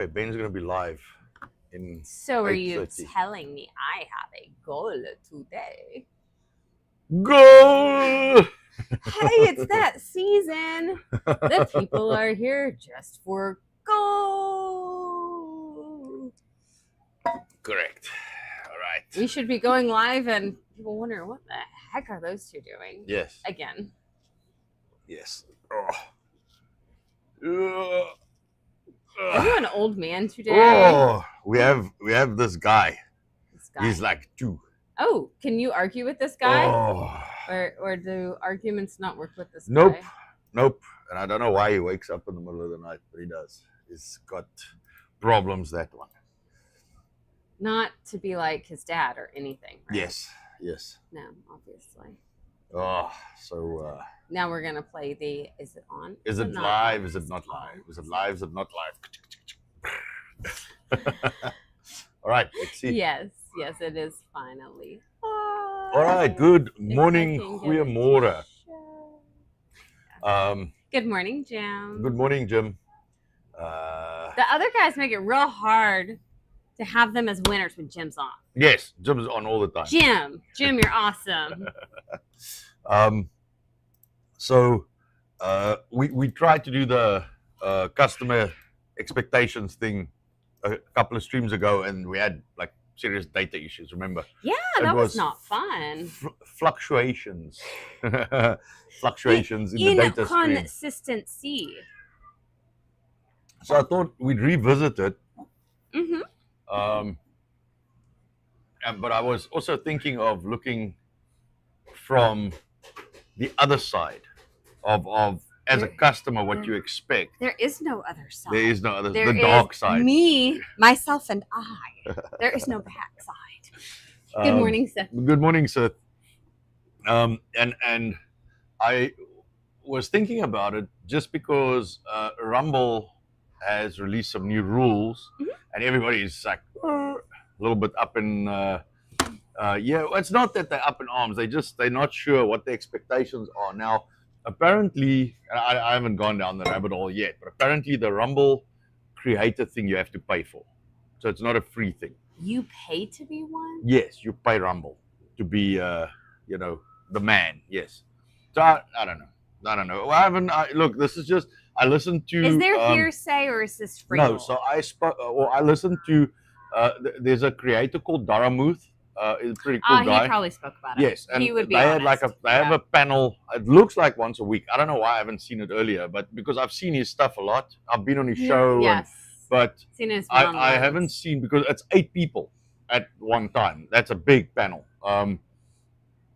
Okay, Ben's going to be live in So are you 8:30. telling me I have a goal today? Go! Hey, it's that season. The people are here just for gold. Correct. All right. We should be going live, and people wonder what the heck are those two doing? Yes. Again. Yes. Oh. Are you an old man today? Oh, we have this guy. This guy. He's like 2. Oh, can you argue with this guy? Oh. Or do arguments not work with this Nope. guy? Nope. And I don't know why he wakes up in the middle of the night, but he does. He's got problems, that one. Not to be like his dad or anything, right? Yes. No, obviously. Oh, so now we're gonna play the. Is it on? is it live? Is it not live? Is it live? Is it not live? All right, let's see. Yes, it is finally. All right, good morning, goeiemorgen. Good morning, Jim. Good morning, Jim. The other guys make it real hard to have them as winners when Jim's on. Yes, Jim's on all the time. Jim, you're awesome. So we tried to do the customer expectations thing a couple of streams ago, and we had like serious data issues. Remember? Yeah, that was not fun. Fluctuations in the data stream. Inconsistency. So I thought we'd revisit it. Mm-hmm. But I was also thinking of looking from the other side of as a customer what you expect. There is no other side. There is no other. There the dark side. Me, myself, and I. There is no back side. Good morning, Seth. Good morning, Seth. And I was thinking about it just because Rumble has released some new rules, and everybody's like a little bit up in. It's not that they're up in arms. They're not sure what the expectations are now. Apparently, I haven't gone down the rabbit hole yet, but apparently the Rumble creator thing you have to pay for, so it's not a free thing. You pay to be one? Yes, you pay Rumble to be, the man. Yes. So I don't know. I haven't. Look, this is just. I listened to. Is there hearsay or is this free? No. So I spoke. I listened to. There's a creator called Daramuth. He's a pretty cool guy. He probably spoke about it. Yes, and he would be they honest. have a panel. It looks like once a week. I don't know why I haven't seen it earlier, but because I've seen his stuff a lot. I've been on his show. Yes. But seen his I haven't seen, because it's 8 people at one time. That's a big panel.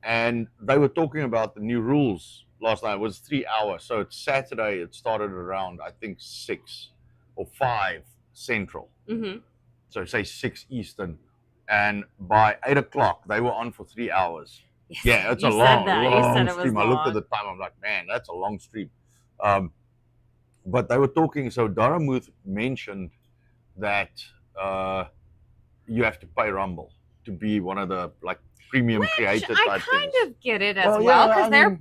And they were talking about the new rules last night. It was 3 hours. So it's Saturday. It started around, I think, 6 or 5 Central. Mm-hmm. So say 6 Eastern. And by 8 o'clock, they were on for 3 hours. Yes. Yeah, it's you a long stream. I looked at the time. I'm like, man, that's a long stream. But they were talking. So Daramuth mentioned that you have to pay Rumble to be one of the premium creator type things. I kind of get it as well, because they're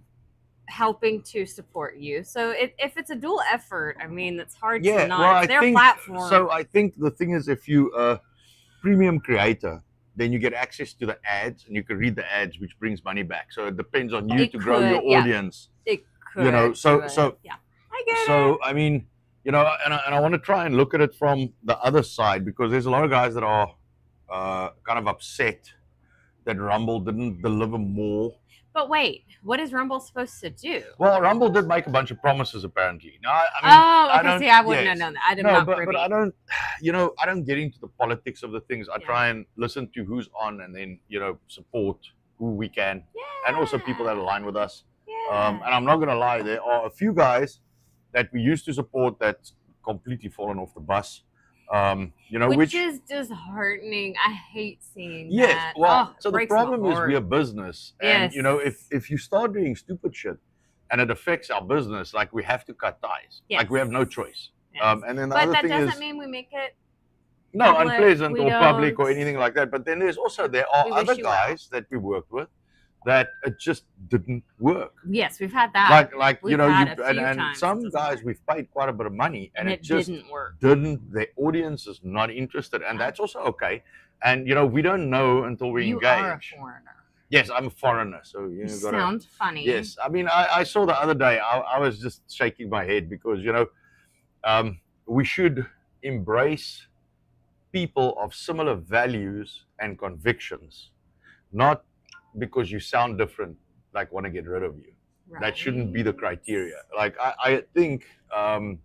helping to support you. So if it's a dual effort, I mean, it's hard to not. Well, it's their platform. So I think the thing is, if you premium creator, then you get access to the ads, and you can read the ads, which brings money back. So it depends on you to grow your audience. It could. So yeah, I get it. So I mean, and I want to try and look at it from the other side, because there's a lot of guys that are kind of upset that Rumble didn't deliver more. But wait, what is Rumble supposed to do? Well, Rumble did make a bunch of promises, apparently. No, I wouldn't have known that. I did not. But I don't. I don't get into the politics of the things. I try and listen to who's on, and then support who we can, and also people that align with us. Yeah. And I'm not gonna lie, there are a few guys that we used to support that's completely fallen off the bus. Which is disheartening. I hate seeing that. Yes, well, so the problem is we're a business, and Yes. if you start doing stupid shit, and it affects our business, we have to cut ties. Yes. We have no choice. Yes. And then the but other that thing doesn't is, mean we make it unpleasant or public or don't. anything like that. But then there are other you guys that we worked with. that it just didn't work. Yes, we've had that. Like We've you know, had a few and times some it doesn't guys work. we've paid quite a bit of money, and it just didn't work. The audience is not interested, and that's also okay. And you know, we don't know until we You engage. are a foreigner. Yes, I'm a foreigner, so You gotta, sound funny. Yes, I mean, I saw the other day. I was just shaking my head because you know, we should embrace people of similar values and convictions, not because you sound different, like want to get rid of you. Right. That shouldn't be the criteria. Like I think I'm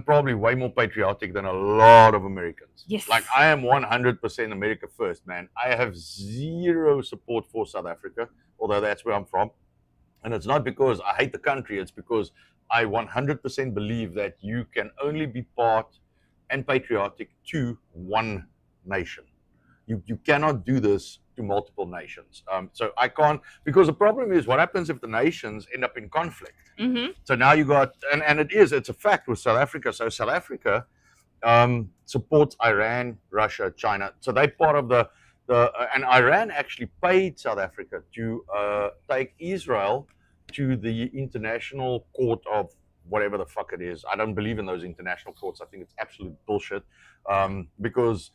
probably way more patriotic than a lot of Americans. Yes. Like I am 100% America first, man. I have zero support for South Africa, although that's where I'm from. And it's not because I hate the country, it's because I 100% believe that you can only be part and patriotic to one nation. You cannot do this to multiple nations. So I can't, because the problem is what happens if the nations end up in conflict. Mm-hmm. So now you got, and it's a fact with South Africa. So South Africa supports Iran, Russia, China. So they're part of and Iran actually paid South Africa to take Israel to the International Court of whatever the fuck it is. I don't believe in those international courts. I think it's absolute bullshit because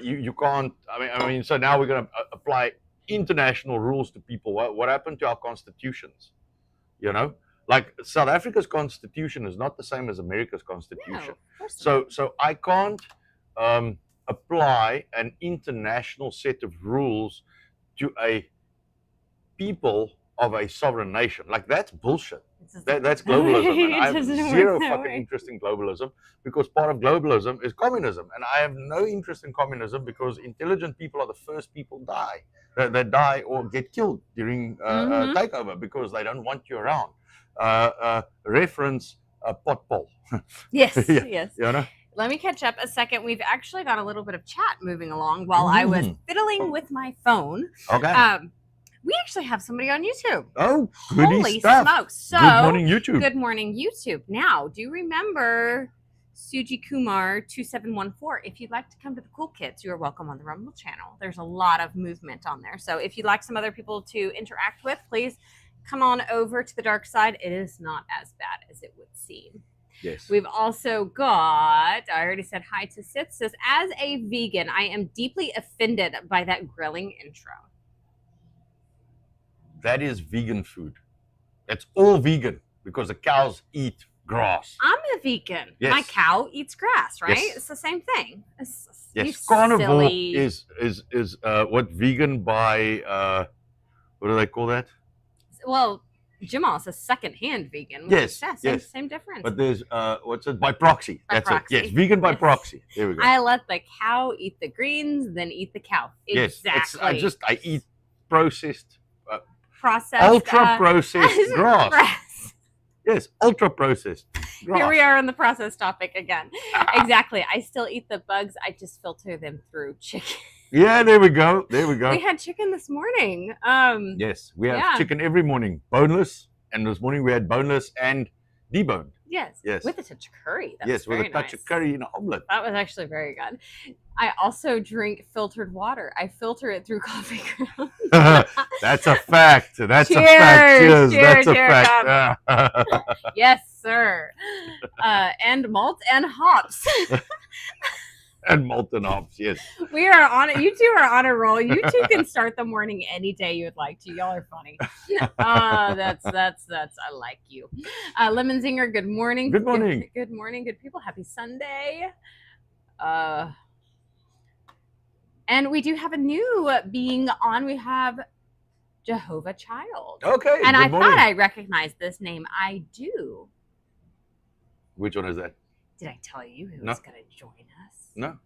you can't. I mean, so now we're going to apply international rules to people. What happened to our constitutions? You know, like South Africa's constitution is not the same as America's constitution. No, so I can't apply an international set of rules to a people of a sovereign nation. Like that's bullshit. That's globalism, and I have zero fucking interest in globalism because part of globalism is communism, and I have no interest in communism because intelligent people are the first people that die or get killed during takeover because they don't want you around. Reference potpole. Yes, yeah, yes. You know? Let me catch up a second. We've actually got a little bit of chat moving along while I was fiddling with my phone. Okay. We actually have somebody on YouTube. Oh, holy smokes. So, good morning, YouTube. Good morning, YouTube. Now, do you remember Suji Kumar 2714? If you'd like to come to the Cool Kids, you are welcome on the Rumble channel. There's a lot of movement on there. So if you'd like some other people to interact with, please come on over to the dark side. It is not as bad as it would seem. Yes. We've also got, I already said hi to Sid, says, as a vegan, I am deeply offended by that grilling intro. That is vegan food. That's all vegan because the cows eat grass. I'm a vegan. Yes. My cow eats grass, right? Yes. It's the same thing. Yes, carnivore is what vegan by, what do they call that? Well, Jamal is a second-hand vegan. Yes, same difference. But there's, what's it? By proxy. That's proxy. It. Yes, vegan by proxy. There we go. I let the cow eat the greens, then eat the cow. Exactly. Yes, I eat processed. Ultra processed grass. Yes, ultra processed grass. Here we are on the process topic again. Exactly. I still eat the bugs. I just filter them through chicken. Yeah, there we go. We had chicken this morning. Yes, we have chicken every morning, boneless, and this morning we had boneless and deboned. Yes. With a touch of curry. Yes, with a touch of curry in an omelet. That was actually very good. I also drink filtered water. I filter it through coffee grounds. That's a fact. That's a fact. Cheers. That's a fact. Yes, sir. And malt and hops. And molten hops, yes. We are on it. You two are on a roll. You two can start the morning any day you would like to. Y'all are funny. That's I like you. Lemon Zinger, good morning. Good morning. Good morning, good people. Happy Sunday. And we do have a new being on. We have Jehovah Child. Okay. And I thought I recognized this name. I do. Which one is that? Did I tell you who was going to join us? No.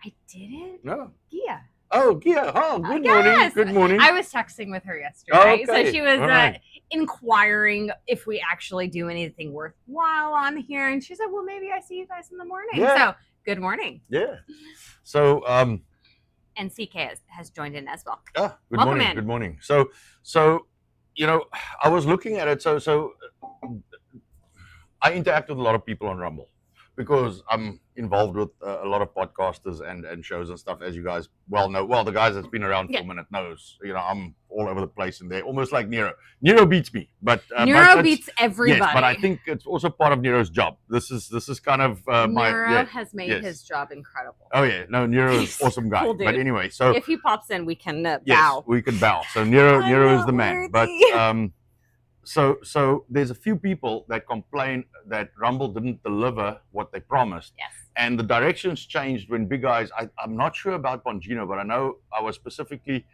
I didn't? No. Gia. Oh, Gia. Oh, good morning. Good morning. I was texting with her yesterday. Okay. So she was inquiring if we actually do anything worthwhile on here. And she said, well, maybe I see you guys in the morning. Yeah. So good morning. Yeah. So, and CK has joined in as well. Good Welcome morning. Good morning. So, you know, I was looking at it. So I interact with a lot of people on Rumble because I'm involved with a lot of podcasters and shows and stuff, as you guys well know. Well, the guys that's been around for a minute knows. I'm all over the place in there, almost like Nero. Nero beats me, but Nero beats everybody. Yes, but I think it's also part of Nero's job. This is kind of Nero has made his job incredible. Oh yeah, no, Nero is awesome guy. Cool dude. But anyway, so if he pops in, we can bow. Yes, we can bow. So Nero is the man. But so there's a few people that complain that Rumble didn't deliver what they promised. Yes. And the directions changed when big guys. I'm not sure about Bongino, but I know I was specifically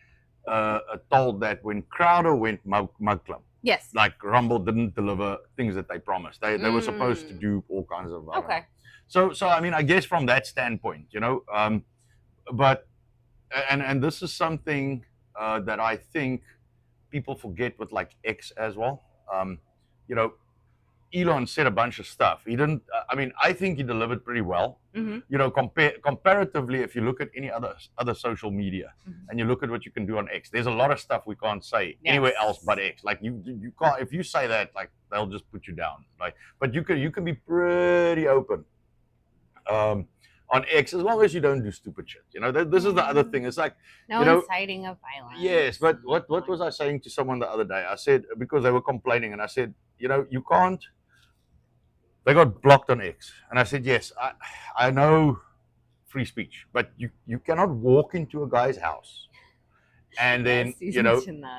told that when Crowder went Mug Club. Yes. Like Rumble didn't deliver things that they promised. They were supposed to do all kinds of. Okay. So I mean, I guess from that standpoint, but and this is something that I think people forget with like X as well. Elon said a bunch of stuff. He didn't. I mean, I think he delivered pretty well. Mm-hmm. Comparatively, if you look at any other social media and you look at what you can do on X, there's a lot of stuff we can't say anywhere else but X. Like you can't. If you say that, like they'll just put you down. Like, but you can be pretty open on X as long as you don't do stupid shit. This is the other thing. It's like no inciting of violence. Yes, but what was I saying to someone the other day? I said, because they were complaining, and I said, you can't. They got blocked on X, and I said, yes, I know free speech, but you cannot walk into a guy's house and then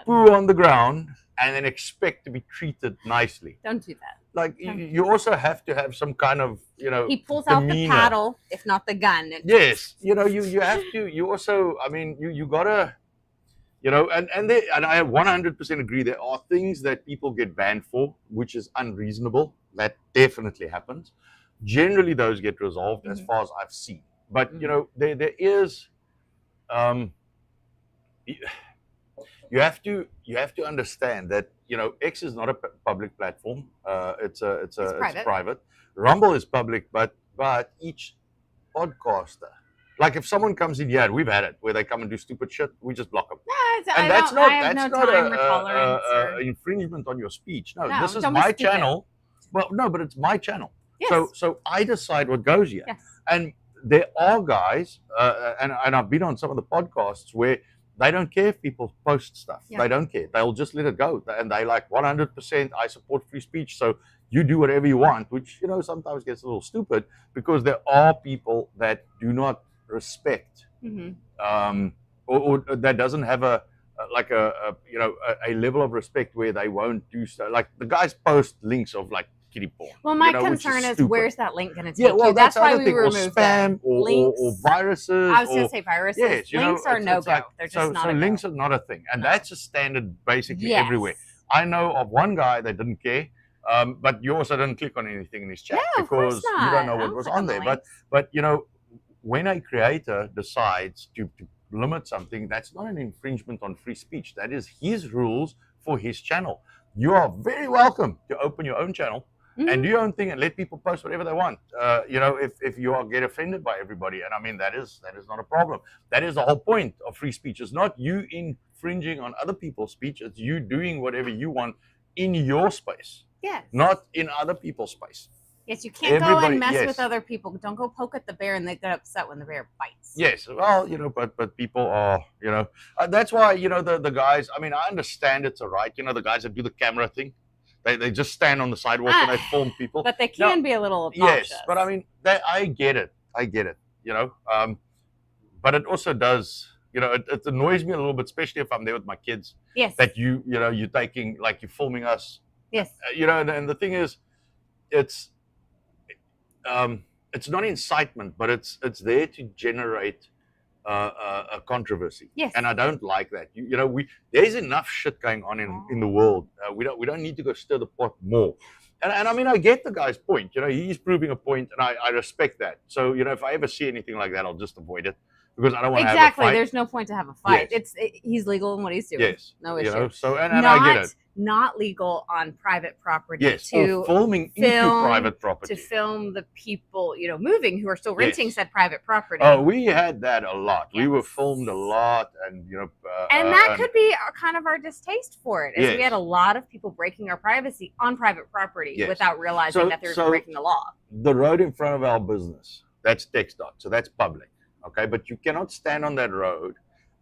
poo on the ground and then expect to be treated nicely. Don't do that. Like you also have to have some kind of He pulls out the paddle, if not the gun. Yes, you have to. You also, I mean, you gotta. And I 100% agree. There are things that people get banned for, which is unreasonable. That definitely happens. Generally, those get resolved as far as I've seen. But there is, you have to understand that X is not a public platform. It's private. Rumble is public, but each podcaster. Like if someone comes in here, and we've had it where they come and do stupid shit, we just block them. And that's not an infringement on your speech. No, this is my channel. Well, no, but it's my channel. Yes. So I decide what goes here. Yes. And there are guys, and I've been on some of the podcasts where they don't care if people post stuff. Yeah. They don't care. They'll just let it go. And they like 100%, I support free speech. So you do whatever you want, which, sometimes gets a little stupid because there are people that do not respect or that doesn't have a level of respect where they won't do so. Like the guys post links of like kitty porn. Well, my concern is where's that link going to take you? That's why we removed spam or viruses. I was going to say viruses. Yes, links are no-go. Like, they're just not so links are not a thing. And that's a standard basically everywhere. I know of one guy that didn't care. But you also didn't click on anything in his chat because you don't know what was on there. But when a creator decides to limit something, that's not an infringement on free speech. That is his rules for his channel. You are very welcome to open your own channel and do your own thing and let people post whatever they want. If you get offended by everybody, and I mean that is not a problem. That is the whole point of free speech. It's not you infringing on other people's speech. It's you doing whatever you want in your space. Yes. Not in other people's space. Yes, you can't go and mess with other people. Don't go poke at the bear and they get upset when the bear bites. Yes, well, but people are, that's why, the guys, I mean, I understand it's a right. The guys that do the camera thing, they just stand on the sidewalk and they film people. But they can be a little obnoxious. Yes, but I mean, I get it, but it also does, it annoys me a little bit, especially if I'm there with my kids. Yes. That you're taking, like you're filming us. Yes. And the thing is, it's not incitement, but it's there to generate a controversy. Yes. And I don't like that. There's enough shit going on in the world. We don't need to go stir the pot more. And I mean, I get the guy's point. He's proving a point, and I respect that. So if I ever see anything like that, I'll just avoid it. because I don't want to Exactly. have a fight. There's no point to have a fight. Yes. He's legal in what he's doing. Yes. No You issue. know, so and I get it. Not legal on private property Yes. to Or filming into private property. to film the people, moving who are still renting said private property. Oh, we had that a lot. Yes. We were filmed a lot, and and that could be kind of our distaste for it. Is Yes. we had a lot of people breaking our privacy on private property Yes. without realizing that they're breaking the law. The road in front of our business, that's TxDOT, so that's public. Okay, but you cannot stand on that road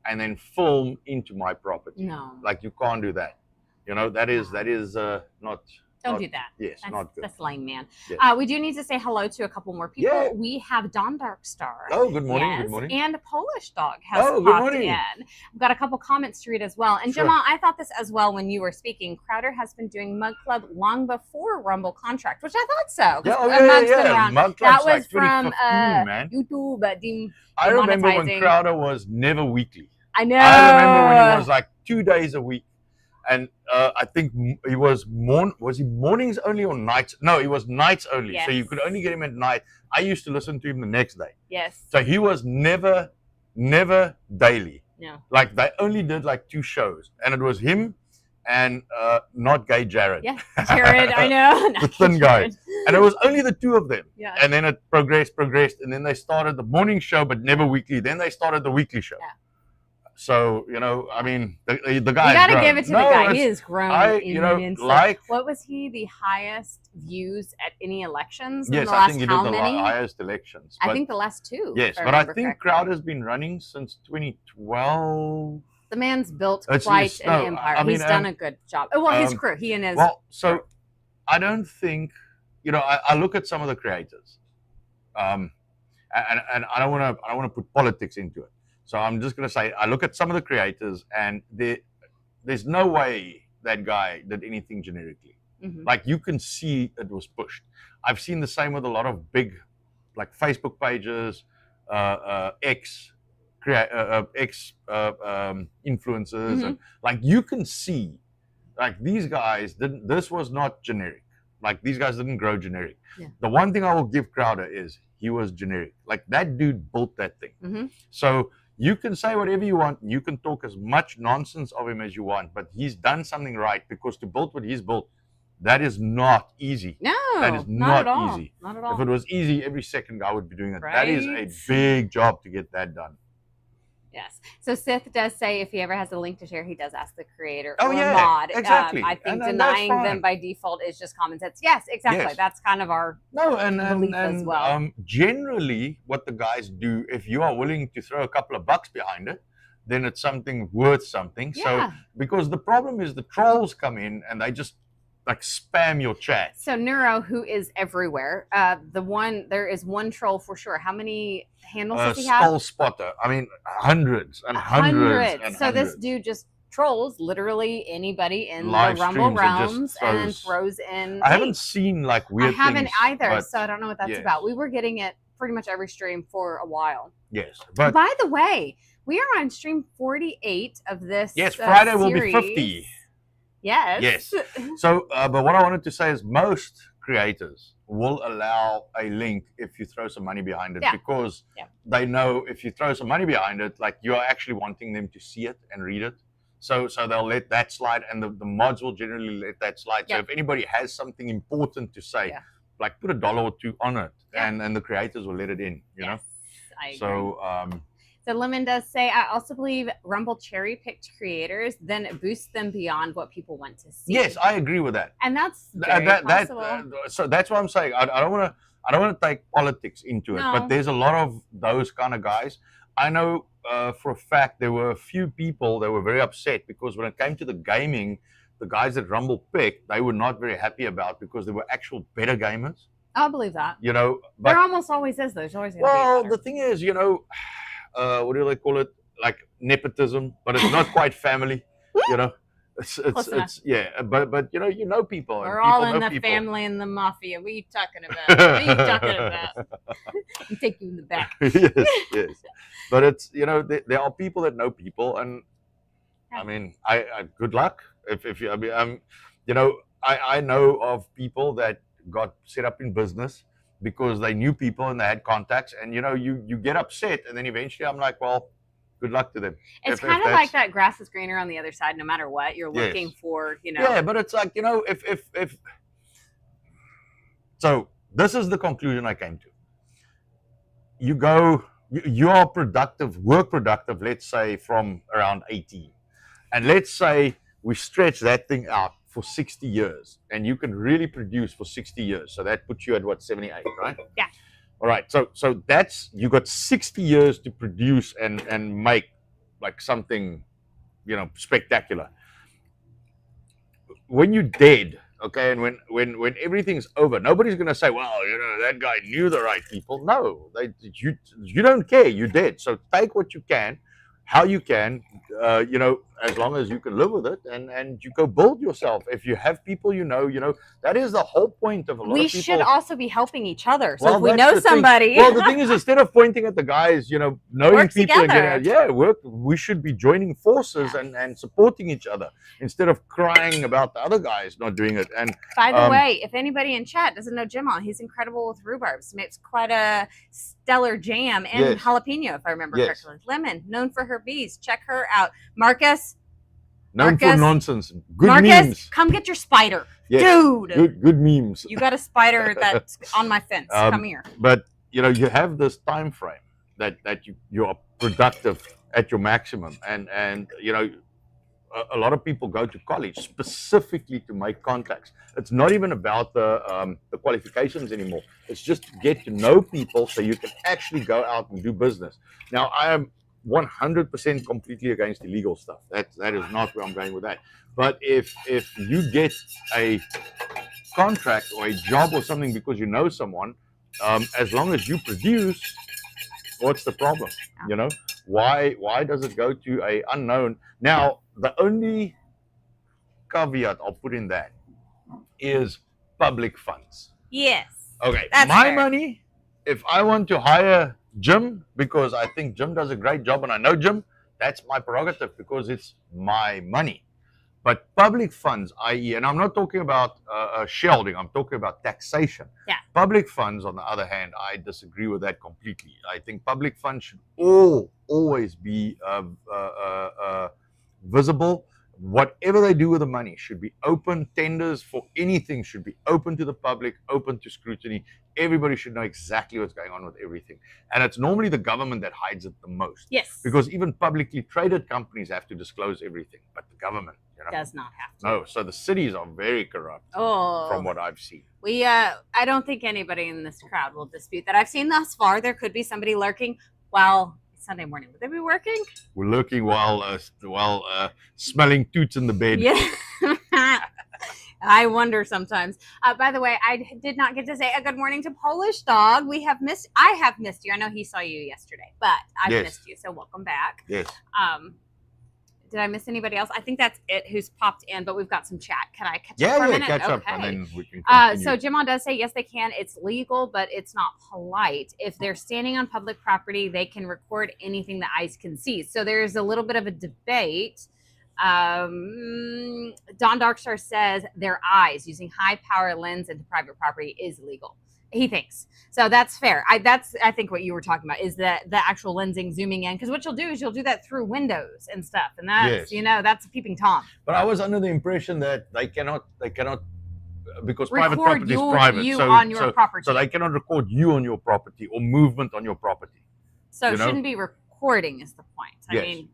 and then film into my property. No. Like, you can't do that. That is not. Don't do that. Yes, not good. That's lame, man. Yes. We do need to say hello to a couple more people. Yeah. We have Don Darkstar. Oh, good morning. Yes, Good morning. and Polish Dog has Oh, good popped morning. in. We've got a couple comments to read as well. And Sure. Jamal, I thought this as well when you were speaking. Crowder has been doing Mug Club long before Rumble Contract, which I thought so. Yeah, Mug's been around. Mug That Club's was like from 2015, man. YouTube. I remember when demonetizing. Crowder was never weekly. I know. I remember when he was like 2 days a week. And I think he was he mornings only or nights? No, he was nights only. Yes. So you could only get him at night. I used to listen to him the next day. Yes. So he was never daily. No. Like, they only did like 2 shows, and it was him and not gay Jared. Yeah, Jared, I know. The thin guy. And it was only the 2 of them. Yeah. And then it progressed, and then they started the morning show, but never weekly. Then they started the weekly show. Yeah. So, I mean, the guy. You gotta give it to the guy. He has grown immensely. What was he the highest views at any elections? Yes, in the I last think he how did the many? highest elections. I think the last 2. Yes, if but I remember think correctly. Crowder's been running since 2012. The man's built It's quite just- an no, empire. I mean, He's done a good job. Well, his crew, he and his. Well, so I don't think, I look at some of the creators, and I don't want to put politics into it. So I'm just going to say, I look at some of the creators, and there's no way that guy did anything generically. Mhm. Like, you can see it was pushed. I've seen the same with a lot of big, like, Facebook pages, influencers, Mhm. and like, you can see, like, these guys didn't. This was not generic. Like, these guys didn't grow generic. Yeah. The one thing I will give Crowder is he was generic. Like, that dude built that thing. Mhm. So you can say whatever you want. You can talk as much nonsense of him as you want, but he's done something right, because to build what he's built, that is not easy. No, That is not not at all. easy. Not at all. If it was easy, every second guy would be doing it. That is Right. a big job to get that done. Yes. So Sith does say if he ever has a link to share, he does ask the creator Oh, or yeah, mod. exactly. I think And that's denying them fine. by default is just common sense. Yes, exactly. Yes. That's kind of our No, and belief as well. generally, what the guys do, if you are willing to throw a couple of bucks behind it, then it's something worth something. Yeah. So, because the problem is the trolls come in and they just like spam your chat. So Neuro, who is everywhere, there is one troll for sure. How many handles does he have? Skull spotter. I mean, hundreds and hundreds. And So this hundreds. dude just trolls literally anybody in Live the Rumble streams and just realms and throws- throws in. I haven't hate. seen like I weird haven't things, either, but so I don't know what that's yes. about. We were getting it pretty much every stream for a while. yes, but By the way, we are on stream 48 of this. yes, Friday will be series. 50. Yes. Yes. So, but what I wanted to say is most creators will allow a link if you throw some money behind it, Yeah. because Yeah. they know if you throw some money behind it, like, you're actually wanting them to see it and read it. So they'll let that slide, and the mods will generally let that slide. So Yeah. if anybody has something important to say, Yeah. like, put $1 or 2 on it, Yeah. and the creators will let it in, you know? Yes, I agree. So, So Lemon does say, I also believe Rumble cherry-picked creators, then it boosts them beyond what people want to see. yes, I agree with that. And that's very possible. So that's what I'm saying. I don't want to take politics into it, No. but there's a lot of those kind of guys. I know for a fact there were a few people that were very upset because when it came to the gaming, the guys that Rumble picked, they were not very happy about, because they were actual better gamers. I'll believe that. You know, There but almost always is. There's always going to well, be the thing is, what do they call it? Like nepotism, but it's not quite family. You know, Close enough. it's yeah, but you know people. and We're people all in know the people. family and the mafia. What are you talking about? What are you talking about? You take you in the back. yes. But it's there are people that know people, and Yeah. I mean, I good luck if you. I mean, I know of people that got set up in business. because they knew people and they had contacts, and you get upset, and then eventually I'm like, well, good luck to them. It's kind of like that grass is greener on the other side. No matter what, you're looking for, Yeah, but it's like, if so, this is the conclusion I came to. You are work productive, let's say from around 18. And let's say we stretch that thing out for 60 years, and you can really produce for 60 years. So that puts you at what, 78, right? Yeah. All right. So that's, you got 60 years to produce and make like something, spectacular. When you're dead, okay, and when everything's over, nobody's going to say, well, that guy knew the right people. No, you don't care. You're dead. So take what you can, how you can, as long as you can live with it, and you go build yourself. If you have people, that is the whole point of a lot of people. We should also be helping each other. So Well, if we that's know the thing. somebody, Well, the thing is, instead of pointing at the guys, knowing Work people and together. work, we should be joining forces and supporting each other instead of crying about the other guys not doing it. And by the way, if anybody in chat doesn't know Jim on, he's incredible with rhubarb. He makes quite a stellar jam and Yes. jalapeno, if I remember Yes. correctly. Lemon, known for her bees. Check her out. Marcus, known for Marcus. nonsense, good Marcus, memes. come get your spider. Yes. Dude, Good memes. you got a spider that's on my fence. Come here. But you have this time frame that you are productive at your maximum, and a lot of people go to college specifically to make contacts. It's not even about the qualifications anymore. It's just to get to know people so you can actually go out and do business. Now, I am 100% completely against illegal stuff. That is not where I'm going with that. But if you get a contract or a job or something because you know someone, as long as you produce, what's the problem? Why does it go to a unknown? Now, the only caveat I'll put in that is public funds. Yes. Okay, That's my fair. money, if I want to hire Jim because I think Jim does a great job and I know Jim, that's my prerogative because it's my money. But public funds, i.e., and I'm not talking about shielding, I'm talking about taxation. Yeah. Public funds, on the other hand, I disagree with that completely. I think public funds should always be visible. Whatever they do with the money should be open. Tenders for anything should be open to the public, open to scrutiny. Everybody should know exactly what's going on with everything. And it's normally the government that hides it the most. Yes. Because even publicly traded companies have to disclose everything, but the government, does not have to. no. So the cities are very corrupt, Oh. from what I've seen. I don't think anybody in this crowd will dispute that. I've seen thus far there could be somebody lurking while it's Sunday morning. Would they be working? We're lurking while smelling toots in the bed. Yeah. I wonder sometimes. By the way, I did not get to say a good morning to Polish Dog. I have missed you. I know he saw you yesterday, but I've Yes. missed you. So welcome back. Yes. Did I miss anybody else? I think that's it who's popped in, but we've got some chat. Can I catch up Yeah, for a yeah, minute? catch up, Okay. and then we can continue. So Jim on does say yes, they can. It's legal, but it's not polite. If they're standing on public property, they can record anything the eyes can see. So there's a little bit of a debate. Don Darkstar says their eyes using high power lens into private property is legal. He thinks so. That's fair. I think what you were talking about is that the actual lensing, zooming in, because what you'll do is you'll do that through windows and stuff, and that's Yes. that's a peeping tom. But I was under the impression that they cannot because private Record property is private. you so, on your so, property. so they cannot record you on your property or movement on your property. So you it know? shouldn't be recording is the point. I Yes. mean,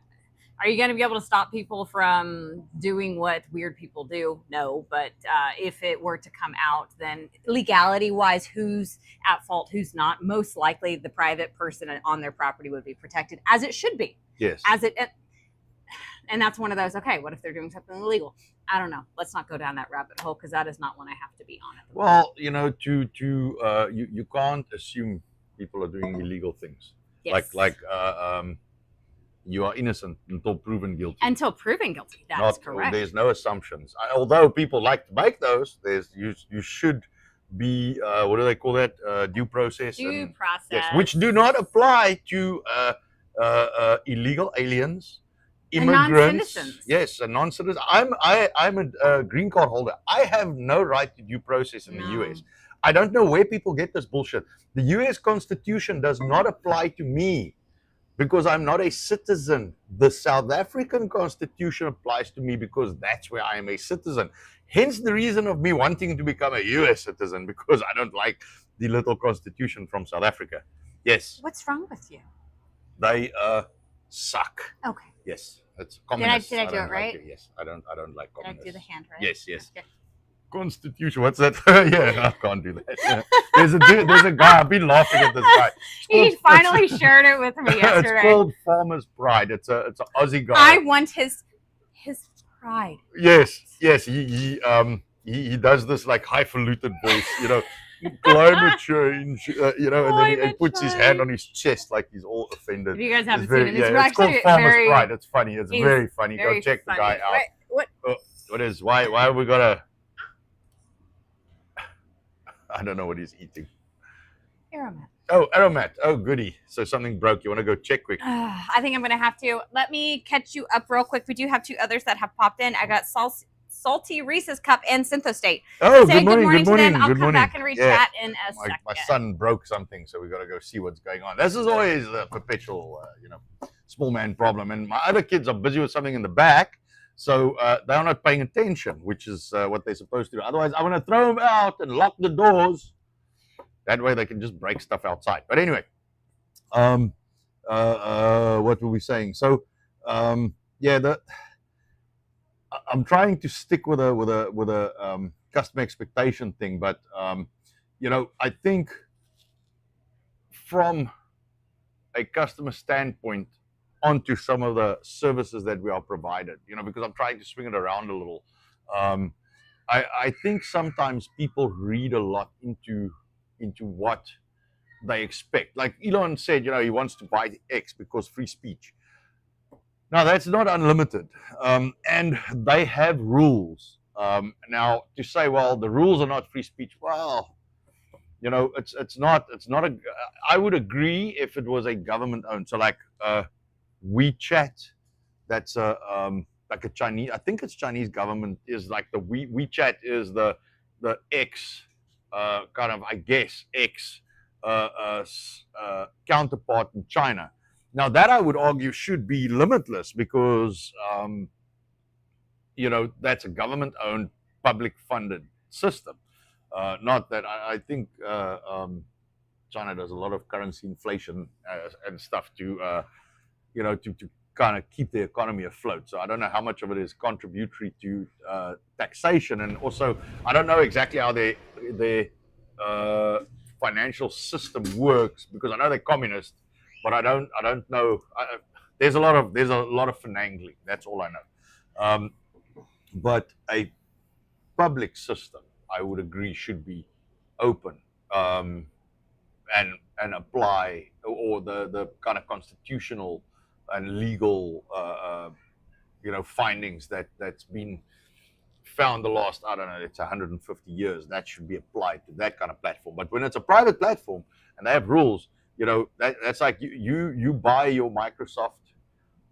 are you going to be able to stop people from doing what weird people do? No, but if it were to come out, then legality-wise, who's at fault, who's not? Most likely the private person on their property would be protected, as it should be. Yes. And that's one of those, okay, what if they're doing something illegal? I don't know. Let's not go down that rabbit hole because that is not one I have to be on. Well, you can't assume people are doing illegal things. Yes. You are innocent until proven guilty. Until proven guilty. That's correct. There's no assumptions. Although people like to make those, you should be what do they call that? Due process. Due process. Yes, which do not apply to illegal aliens, immigrants. non-citizens. Yes, and non-citizens. I'm a green card holder. I have no right to due process in the No. US. I don't know where people get this bullshit. The U.S. Constitution does not apply to me because I'm not a citizen. The South African Constitution applies to me because that's where I am a citizen. Hence the reason of me wanting to become a U.S. citizen, because I don't like the little constitution from South Africa. Yes. What's wrong with you? They suck. Okay. Yes. It's communist. Did I do it right? Like it. Yes. I don't like Did communists. I do the hand right? Yes, yes. Okay. Constitution. What's that? Yeah, I can't do that. Yeah. There's a guy. I've been laughing at this guy. He finally shared it with me yesterday. It's called Farmer's Pride. It's an Aussie guy. I want his pride. Yes. He does this like highfalutin voice, climate change, and then he puts his hand on his chest like he's all offended. If you guys haven't very, seen it, it's it's called actually Farmer's very Pride. It's funny. It's very funny. Go very check funny. the guy out. Wait, what? What is? Why have we got a? I don't know what he's eating. Aromat. Oh, aromat. Oh, goody. So something broke. You want to go check quick? I think I'm going to have to. Let me catch you up real quick. We do have two others that have popped in. I got Salty Reese's Cup and Synthostate. Oh, Say good morning. to them. I'll come back and read chat in a second. My son broke something, so we got to go see what's going on. This is always the perpetual, small man problem. And my other kids are busy with something in the back, so they're not paying attention, which is what they're supposed to do. Otherwise, I'm going to throw them out and lock the doors. That way they can just break stuff outside. But anyway, what were we saying? So, I'm trying to stick with a customer expectation thing, but I think from a customer standpoint onto some of the services that we are provided, because I'm trying to swing it around a little. I think sometimes people read a lot into what they expect. Like Elon said, he wants to buy X because free speech. Now, that's not unlimited. And they have rules. Now, to say, well, the rules are not free speech, well, it's not I would agree if it was a government owned. So like WeChat, that's like a Chinese, I think it's Chinese government, is like the WeChat is the X kind of, I guess, X counterpart in China. Now that I would argue should be limitless because, that's a government-owned, public-funded system. Not that I think China does a lot of currency inflation and stuff to kind of keep the economy afloat. So I don't know how much of it is contributory to taxation, and also I don't know exactly how their financial system works, because I know they're communist, but I don't know. There's a lot of finagling. That's all I know. But a public system, I would agree, should be open and apply, or the kind of constitutional and legal findings that's been found the last, I don't know, it's 150 years, that should be applied to that kind of platform. But when it's a private platform and they have rules, that's like you buy your Microsoft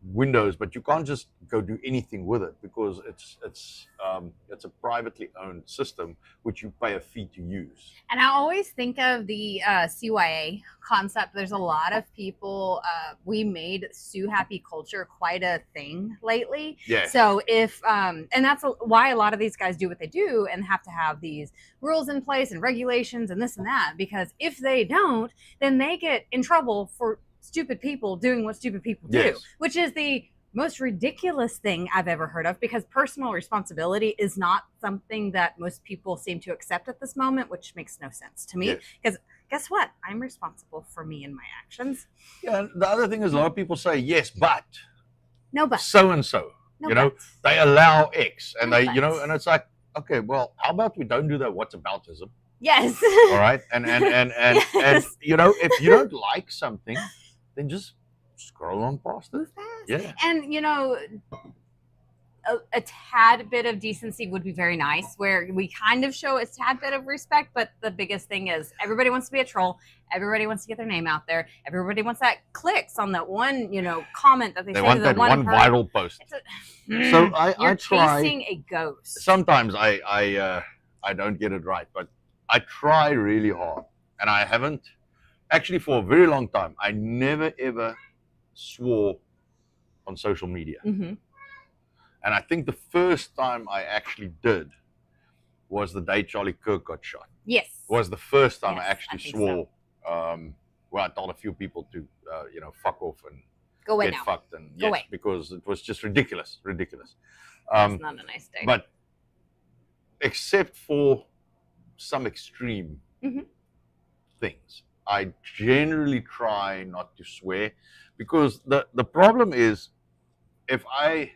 Windows, but you can't just go do anything with it because it's a privately owned system which you pay a fee to use. And I always think of the CYA concept. There's a lot of people. We made Sue Happy culture quite a thing lately. Yeah. So if and that's why a lot of these guys do what they do and have to have these rules in place and regulations and this and that, because if they don't, then they get in trouble for stupid people doing what stupid people do, yes, which is the most ridiculous thing I've ever heard of, because personal responsibility is not something that most people seem to accept at this moment, which makes no sense to me. Because guess what? I'm responsible for me and my actions. Yeah, and the other thing is a lot of people say, yes, but. No, but. So-and-so, they allow X, and no, they, and it's like, okay, well, how about we don't do that whataboutism? Yes. All right. And Yes. and if you don't like something, then just scroll on past it. Yeah. And a tad bit of decency would be very nice, where we kind of show a tad bit of respect. But the biggest thing is everybody wants to be a troll. Everybody wants to get their name out there. Everybody wants that clicks on that one, comment that they say want to that the one viral post. So I You're try. chasing a ghost. Sometimes I don't get it right, but I try really hard, and I haven't actually for a very long time. I never ever swore on social media, Mm-hmm. and I think the first time I actually did was the day Charlie Kirk got shot. Yes. Was the first time Yes, I actually I think swore. Where I told a few people to, fuck off and Go away get now. fucked, and Go away. because it was just ridiculous. It's not a nice day. But except for some extreme Mhm. things, I generally try not to swear, because the problem is if I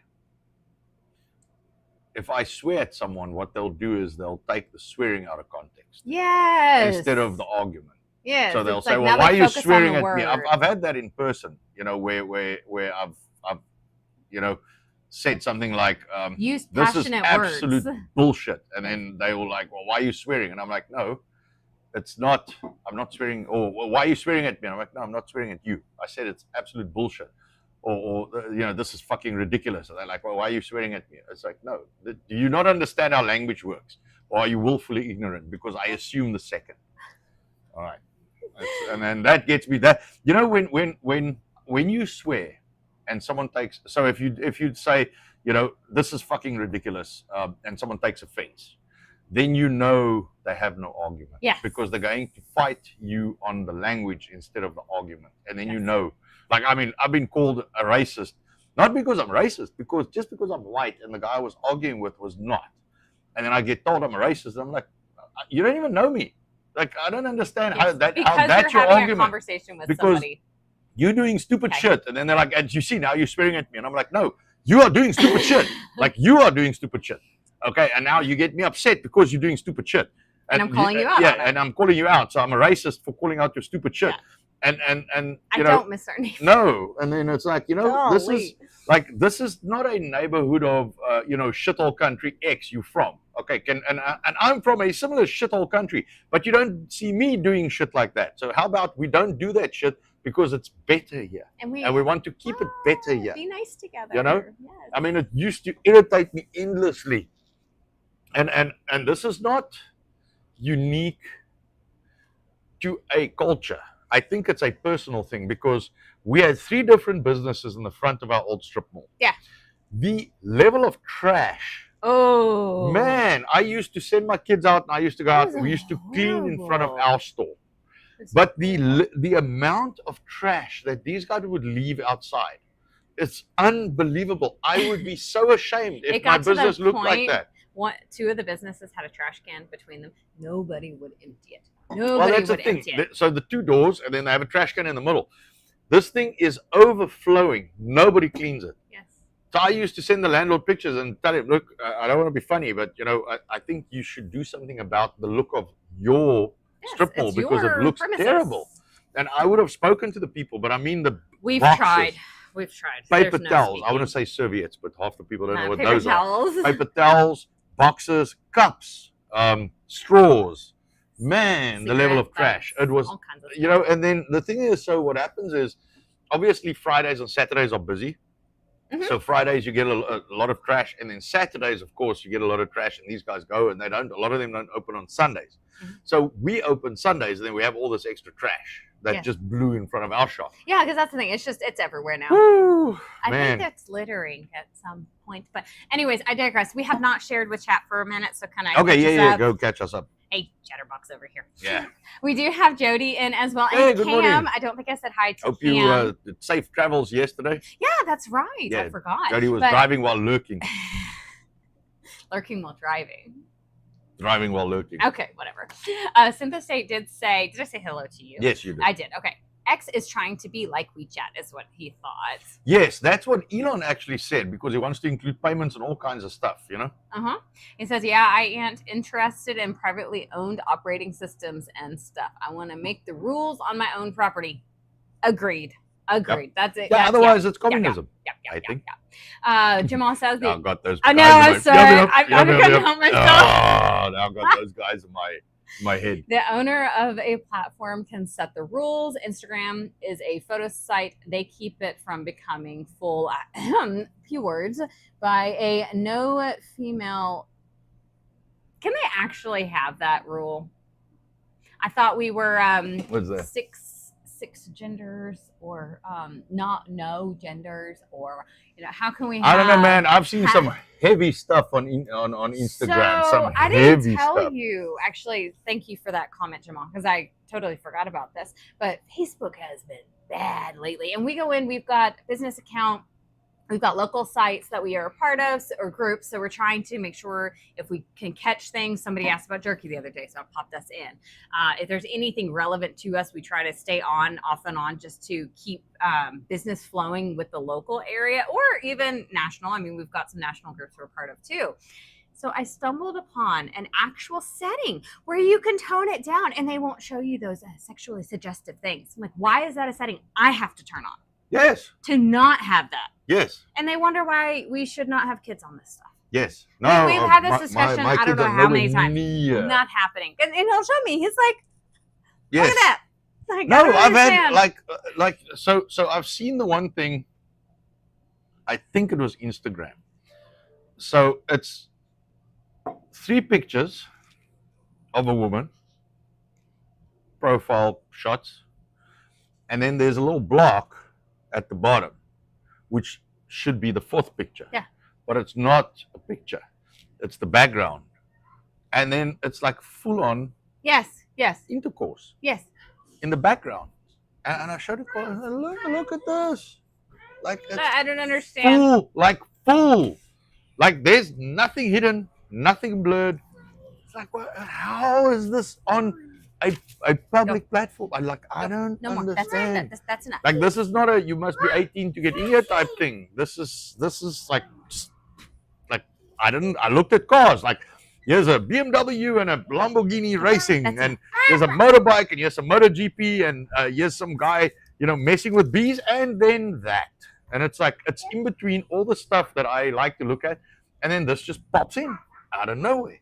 swear at someone, what they'll do is they'll take the swearing out of context Yes. instead of the argument. Yes. So they'll it's say, like, "Well, now why are they you focus on swearing the at me?" word. I've had that in person, where I've said something like, Use "This is passionate absolute words. bullshit," and then they were like, "Well, why are you swearing?" And I'm like, "No, it's not. I'm not swearing." Or, "Well, why are you swearing at me?" And I'm like, "No, I'm not swearing at you. I said it's absolute bullshit." Or this is fucking ridiculous. And they're like, "Well, why are you swearing at me?" It's like, no, do you not understand how language works, or are you willfully ignorant? Because I assume the second. All right. And then that gets me that when you swear and someone takes, so if you say, this is fucking ridiculous, and someone takes offense, then they have no argument. Yes. Because they're going to fight you on the language instead of the argument. And then Yes. like, I mean, I've been called a racist, not because I'm racist, because I'm white and the guy I was arguing with was not. And then I get told I'm a racist, and I'm like, you don't even know me. Like, I don't understand Yes. how that's you're your having argument. a conversation with Because somebody. you're doing stupid Okay. shit. And then they're like, "And you see, now you're swearing at me." And I'm like, "No, you are doing stupid shit. Like, you are doing stupid shit. Okay, and now you get me upset because you're doing stupid shit. And I'm calling you out Yeah, on it. and I'm calling you out. So I'm a racist for calling out your stupid shit. Yeah. And I don't miss our name. No, and then it's like, Golly. this is not a neighborhood of shithole country X you from. Okay, and I'm from a similar shithole country, but you don't see me doing shit like that. So how about we don't do that shit, because it's better here, and we want to keep it better here. Be nice together. Yes. I mean, it used to irritate me endlessly, and this is not unique to a culture. I think it's a personal thing, because we had 3 different businesses in the front of our old strip mall. Yeah. The level of trash. Oh. Man, I used to send my kids out and I used to go out. We used to clean in front of our store. But the amount of trash that these guys would leave outside, it's unbelievable. I would be so ashamed if my business looked like that. 2 of the businesses had a trash can between them. Nobody would empty it. Well, that's the thing. So the 2 doors, and then they have a trash can in the middle. This thing is overflowing. Nobody cleans it. Yes. So I used to send the landlord pictures and tell him, "Look, I don't want to be funny, but I think you should do something about the look of your strip mall, because it looks terrible." And I would have spoken to the people, but I mean We've boxes, tried. We've tried. paper towels. I want to say serviettes, but half the people don't know what those towels. are. Paper towels, boxes, cups, straws. Man, the level of trash. It was, all kinds of and then the thing is, so what happens is, obviously Fridays and Saturdays are busy. Mhm. So Fridays you get a lot of trash, and then Saturdays, of course, you get a lot of trash, and these guys go and a lot of them don't open on Sundays. Mhm. So we open Sundays, and then we have all this extra trash that just blew in front of our shop. Yeah, because that's the thing. It's everywhere now. Woo, I man. think that's littering at some point. But anyways, I digress. We have not shared with chat for a minute, so can I? Okay, yeah, go catch us up. Hey, Chatterbox over here. Yeah. We do have Jody in as well. Hey, And good Cam, morning. I don't think I said hi to Hope Cam. you safe travels yesterday. Yeah, that's right. Yeah, I forgot. Jody was driving while lurking. Lurking while driving. Driving while lurking. Okay, whatever. Sympathstate did I say hello to you? Yes, you did. I did. Okay. X is trying to be like WeChat, is what he thought. Yes, that's what Elon actually said, because he wants to include payments and all kinds of stuff, He says, yeah, I ain't interested in privately owned operating systems and stuff. I want to make the rules on my own property. Agreed. Yep. That's it. Yeah, otherwise it's communism. Yeah, I think. Jamal says Now I've got those. I know, I'm sorry. I couldn't help myself. Oh, now I've got those guys in my head. The owner of a platform can set the rules. Instagram is a photo site. They keep it from becoming full, few words, by a no female. Can they actually have that rule? I thought we were What's that? six genders or not no genders, or how can we have, I don't know, man. I've seen some heavy stuff on Instagram. So Some I didn't heavy tell stuff. you, actually, thank you for that comment, Jamal, because I totally forgot about this. But Facebook has been bad lately. And we go in, we've got a business account, we've got local sites that we are a part of or groups. So we're trying to make sure if we can catch things. Somebody asked about jerky the other day, so I popped us in. If there's anything relevant to us, we try to stay off and on just to keep business flowing with the local area or even national. I mean, we've got some national groups we're part of too. So I stumbled upon an actual setting where you can tone it down and they won't show you those sexually suggestive things. I'm like, why is that a setting I have to turn on? Yes. To not have that. Yes. And they wonder why we should not have kids on this stuff. Yes. No. We've had this discussion, my I don't kids know are how many nowhere times. near. Not happening. And he'll show me. He's like, Yes. look at that. Like, No, I don't I've understand. had so I've seen the one thing. I think it was Instagram. So it's 3 pictures of a woman, profile shots, and then there's a little block at the bottom, which should be the 4th picture. Yeah. But it's not a picture. It's the background. And then it's like full on Yes. intercourse Yes. in the background. And I showed it, look at this. Like it's I don't understand. full. Like there's nothing hidden, nothing blurred. It's like, how is this on a public platform? I don't No more. understand. That's enough. Like this is not a you must be 18 to get in here type thing. This is like I looked at cars like here's a BMW and a Lamborghini racing, and there's a motorbike, and here's a MotoGP, and here's some guy messing with bees, and then that, and it's like it's in between all the stuff that I like to look at, and then this just pops in out of nowhere.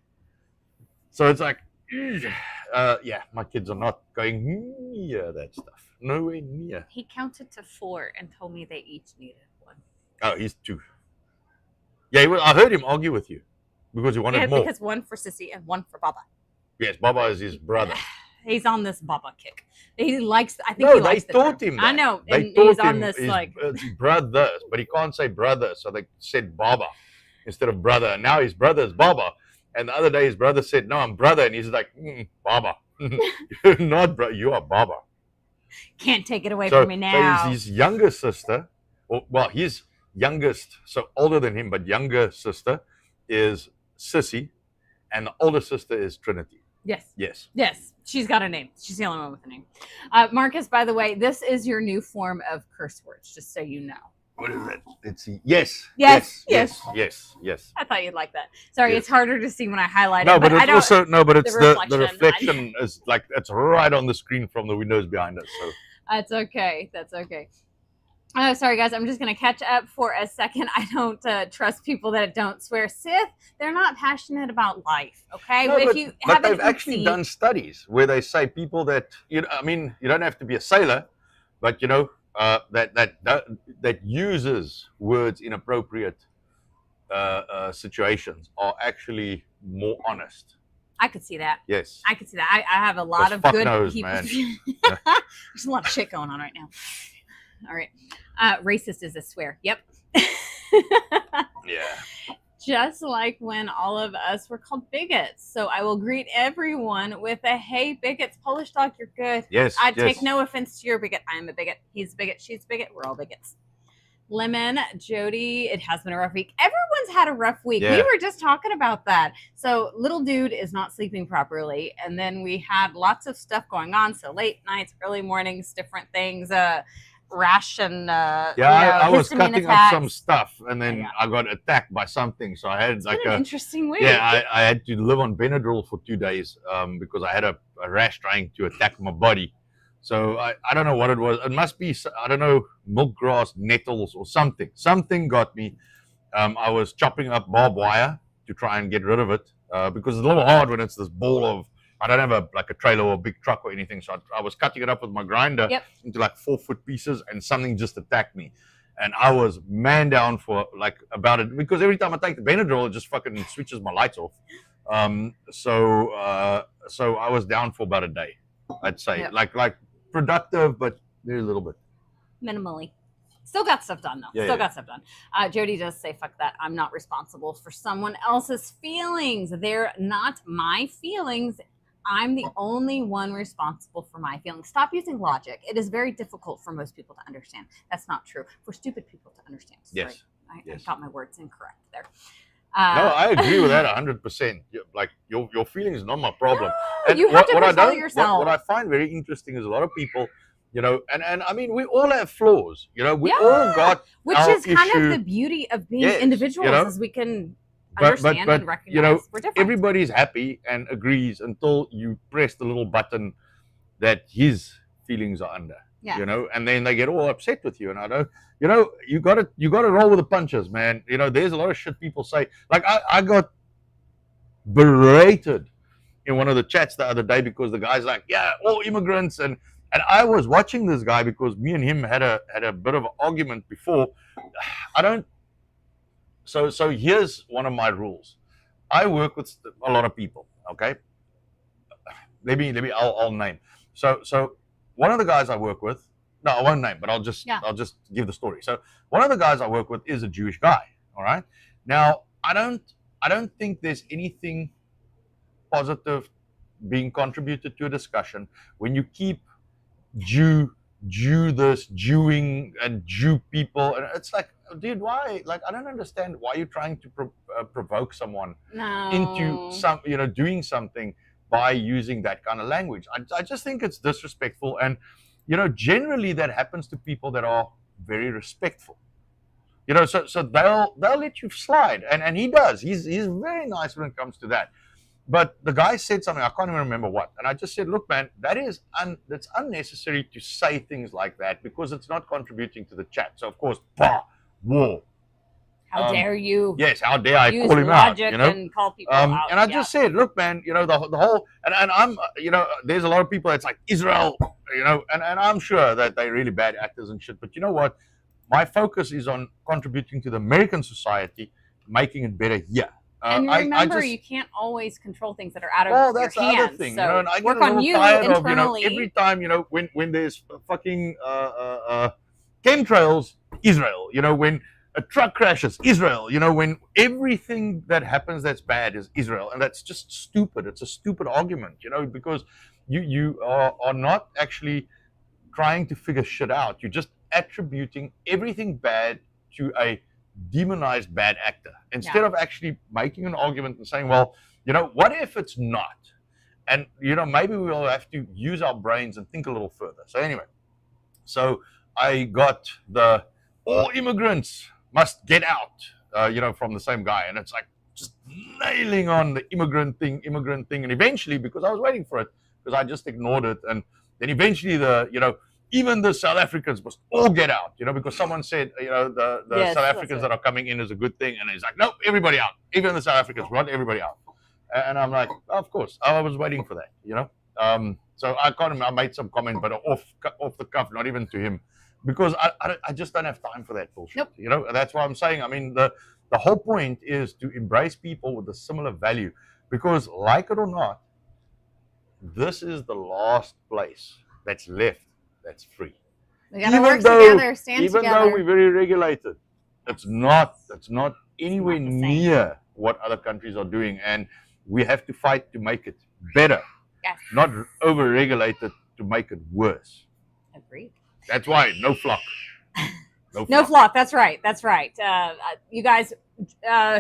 So it's like, yeah, my kids are not going near that stuff. Nowhere near. He counted to 4 and told me they each needed one. Oh, he's 2. Yeah, I heard him argue with you because he wanted more. Because one for Sissy and one for Baba. Yes, Baba is his brother. He's on this Baba kick. He likes. I think No, he likes they taught him that. I know. They And taught he's on him this his like. brothers, but he can't say brother, so they said Baba instead of brother. And now his brother is Baba. And the other day his brother said, "No, I'm brother," and he's like, "Baba, you're not brother. You are Baba." Can't take it away So, from me now. so his younger sister, well, his youngest, so older than him, but younger sister is Sissy, and the older sister is Trinity. Yes. Yes. She's got a name. She's the only one with a name. Marcus, by the way, this is your new form of curse words, just so you know. What is that? Let's see. Yes. Yes. Yes. I thought you'd like that. Sorry, Yes. It's harder to see when I highlight No, it. but it's also it's the reflection. reflection is like it's right on the screen from the windows behind us. So That's okay. Oh, sorry, guys. I'm just going to catch up for a second. I don't trust people that don't swear. Sith, they're not passionate about life, okay? No, but they've actually seen... done studies where they say people that, I mean, you don't have to be a sailor, but, that uses words in appropriate situations are actually more honest. I could see that. Yes. I could see that. I have a lot of good people. Man. There's a lot of shit going on right now. All right. Racist is a swear. Yep. Yeah. Just like when all of us were called bigots. So I will greet everyone with a hey, bigots. Polish dog, you're good. Yes. I take no offense to your bigot. I am a bigot. He's a bigot. She's a bigot. We're all bigots. Lemon, Jody, it has been a rough week. Everyone's had a rough week. Yeah. We were just talking about that. So little dude is not sleeping properly. And then we had lots of stuff going on. So late nights, early mornings, different things, rash and I was cutting attacks. up some stuff and then I got attacked by something. So I had It's like been an interesting week. Yeah, I had to live on Benadryl for 2 days because I had a rash trying to attack my body. So I don't know what it was. It must be, I don't know, milk grass, nettles or something. Something got me. I was chopping up barbed wire to try and get rid of it because it's a little hard when it's this ball of, I don't have a trailer or a big truck or anything. So I was cutting it up with my grinder into like 4-foot pieces and something just attacked me. And I was man down for like about it because every time I take the Benadryl, it just fucking switches my lights off. So I was down for about a day. I'd say. Yep. Like productive, but very little bit. Minimally. Still got stuff done, though. Yeah, Still yeah. got stuff done. Jody does say, fuck that. I'm not responsible for someone else's feelings. They're not my feelings. I'm the only one responsible for my feelings. Stop using logic. It is very difficult for most people to understand. That's not true. For stupid people to understand. Sorry. Yes. I Yes. got my words incorrect there. No, I agree with that 100%. Like your feelings are not my problem. No, you have to what I control don't, yourself. what I find very interesting is a lot of people, you know, and I mean, we all have flaws. You know, we Yeah. all got Which our is kind issue. of the beauty of being Yes, individuals, you know, is we can but understand and recognize you know, we're different. everybody's happy and agrees until you press the little button that his feelings are under. Yeah. You know, and then they get all upset with you. And I don't, you know, you got to roll with the punches, man. You know, there's a lot of shit people say. Like I got berated in one of the chats the other day because the guy's like, yeah, all immigrants, and I was watching this guy because me and him had a bit of an argument before. I don't. So here's one of my rules. I work with a lot of people. Okay. I'll name. So one of the guys I work with. No, I won't name, but I'll just give the story. So one of the guys I work with is a Jewish guy. All right. Now I don't think there's anything positive being contributed to a discussion when you keep Jew this, Jewing and Jew people, and it's like, dude, why? Like, I don't understand why you're trying to provoke someone into some, you know, doing something by using that kind of language. I just think it's disrespectful, and you know, generally that happens to people that are very respectful. You know, so they'll let you slide, and he does. He's very nice when it comes to that. But the guy said something, I can't even remember what, and I just said, look, man, that's unnecessary to say things like that because it's not contributing to the chat. So of course, war. How dare you? Yes, how dare I use call him out? logic You know, and call people out. and I just said, look, man, you know, the whole, and I'm, you know, there's a lot of people that's like Israel, you know, and I'm sure that they're really bad actors and shit. But you know what? My focus is on contributing to the American society, making it better here. And remember, you can't always control things that are out of well, that's your the hands. other thing, So you know, and I get work a little on you tired internally. of, you know, every time, you know, when there's fucking chemtrails, Israel, you know, when a truck crashes, Israel, you know, when everything that happens that's bad is Israel, and that's just stupid. It's a stupid argument, you know, because you are not actually trying to figure shit out. You're just attributing everything bad to a demonized bad actor instead of actually making an argument and saying, well, you know, what if it's not? And, you know, maybe we'll have to use our brains and think a little further. So anyway, so I got the all immigrants must get out, you know, from the same guy. And it's like just nailing on the immigrant thing. And eventually, because I was waiting for it, because I just ignored it. And then eventually you know, even the South Africans must all get out, you know, because someone said, you know, the Yes, South Africans that are coming in is a good thing. And he's like, no, everybody out. Even the South Africans, want everybody out. And I'm like, of course, I was waiting for that, you know. So I made some comment, but off the cuff, not even to him, because I just don't have time for that bullshit. Nope. You know, that's why I'm saying, I mean, the whole point is to embrace people with a similar value, because like it or not, this is the last place that's left that's free. We gotta work together, stand even together. though we're very regulated, it's not anywhere not the same. near what other countries are doing, and we have to fight to make it better. Yes. Not over-regulated to make it worse. Agreed. That's why no flock. No flock. That's right. That's right. You guys,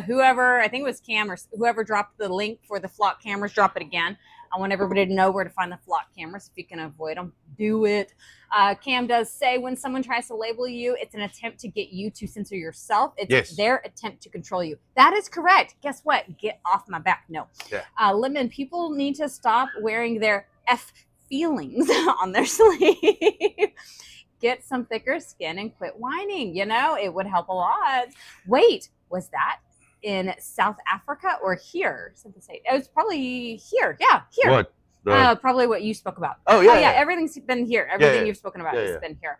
whoever, I think it was Cam or whoever dropped the link for the flock cameras, drop it again. I want everybody to know where to find the flock cameras. If you can avoid them, do it. Cam does say when someone tries to label you, it's an attempt to get you to censor yourself. It's their attempt to control you. That is correct. Guess what? Get off my back. No. Yeah. Lemon, people need to stop wearing their F feelings on their sleeve. Get some thicker skin and quit whining. You know, it would help a lot. Wait, was that in South Africa or here? It was probably here. Yeah, here. What? Probably what you spoke about. Oh, yeah. Yeah, everything's been here. Everything you've spoken about has been here.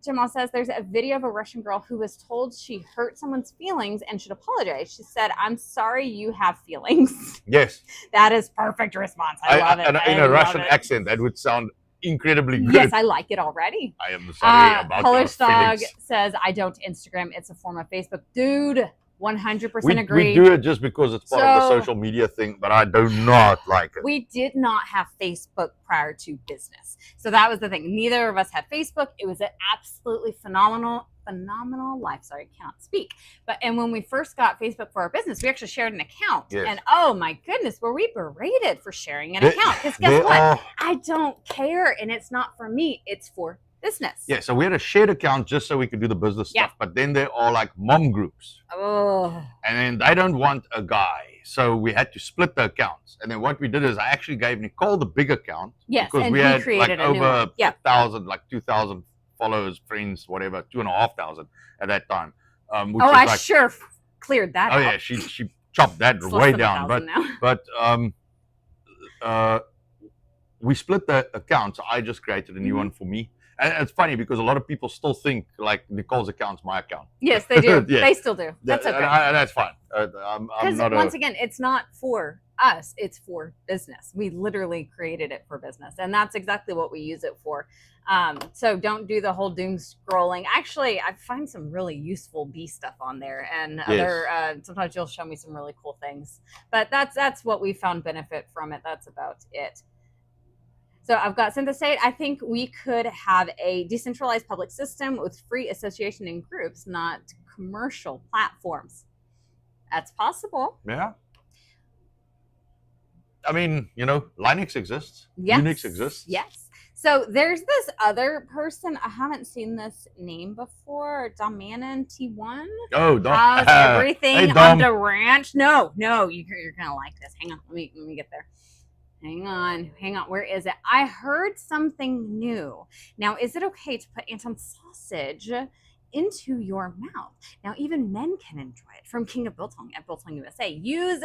Jamal says there's a video of a Russian girl who was told she hurt someone's feelings and should apologize. She said, "I'm sorry you have feelings." Yes. That is perfect response. I love it. And in a Russian accent, that would sound incredibly good. Yes, I like it already. I am sorry about Polish your Dog feelings. says, "I don't Instagram. It's a form of Facebook." Dude, 100% We agree. do it just because it's part of the social media thing, but I do not like it. We did not have Facebook prior to business. So that was the thing. Neither of us had Facebook. It was an absolutely phenomenal life. Sorry, I cannot speak. And when we first got Facebook for our business, we actually shared an account. Yes. And oh my goodness, were we berated for sharing an account? Because guess what? I don't care. And it's not for me. It's for business. Yeah, so we had a shared account just so we could do the business stuff. But then there are like mom groups. Oh. And then they don't want a guy. So we had to split the accounts. And then what we did is I actually gave Nicole the big account. Yes, because and we had created like a new over one. Yeah. 1,000, like 2,000 followers, friends, whatever, 2,500 at that time. Which I like, sure cleared that out. Oh yeah, she chopped that It's way less than down. 1,000 now. We split the account. So I just created a new one for me. And it's funny because a lot of people still think like Nicole's account's my account. Yes, they do. Yeah. They still do. That's okay. And that's fine. Because once again, it's not for us. It's for business. We literally created it for business. And that's exactly what we use it for. So don't do the whole doom scrolling. Actually, I find some really useful bee stuff on there. And sometimes you'll show me some really cool things. But that's what we found benefit from it. That's about it. So I've got Synthesate. I think we could have a decentralized public system with free association in groups, not commercial platforms. That's possible. Yeah. I mean, Linux exists. Yes. Unix exists. Yes. So there's this other person. I haven't seen this name before. Domanon T1. Oh, Dom. How's everything Hey, on the ranch? No, you're gonna like this. Hang on, let me get there. Hang on. Where is it? I heard something new. Now, is it okay to put Anton sausage into your mouth? Now, even men can enjoy it. From King of Biltong at Biltong USA. Use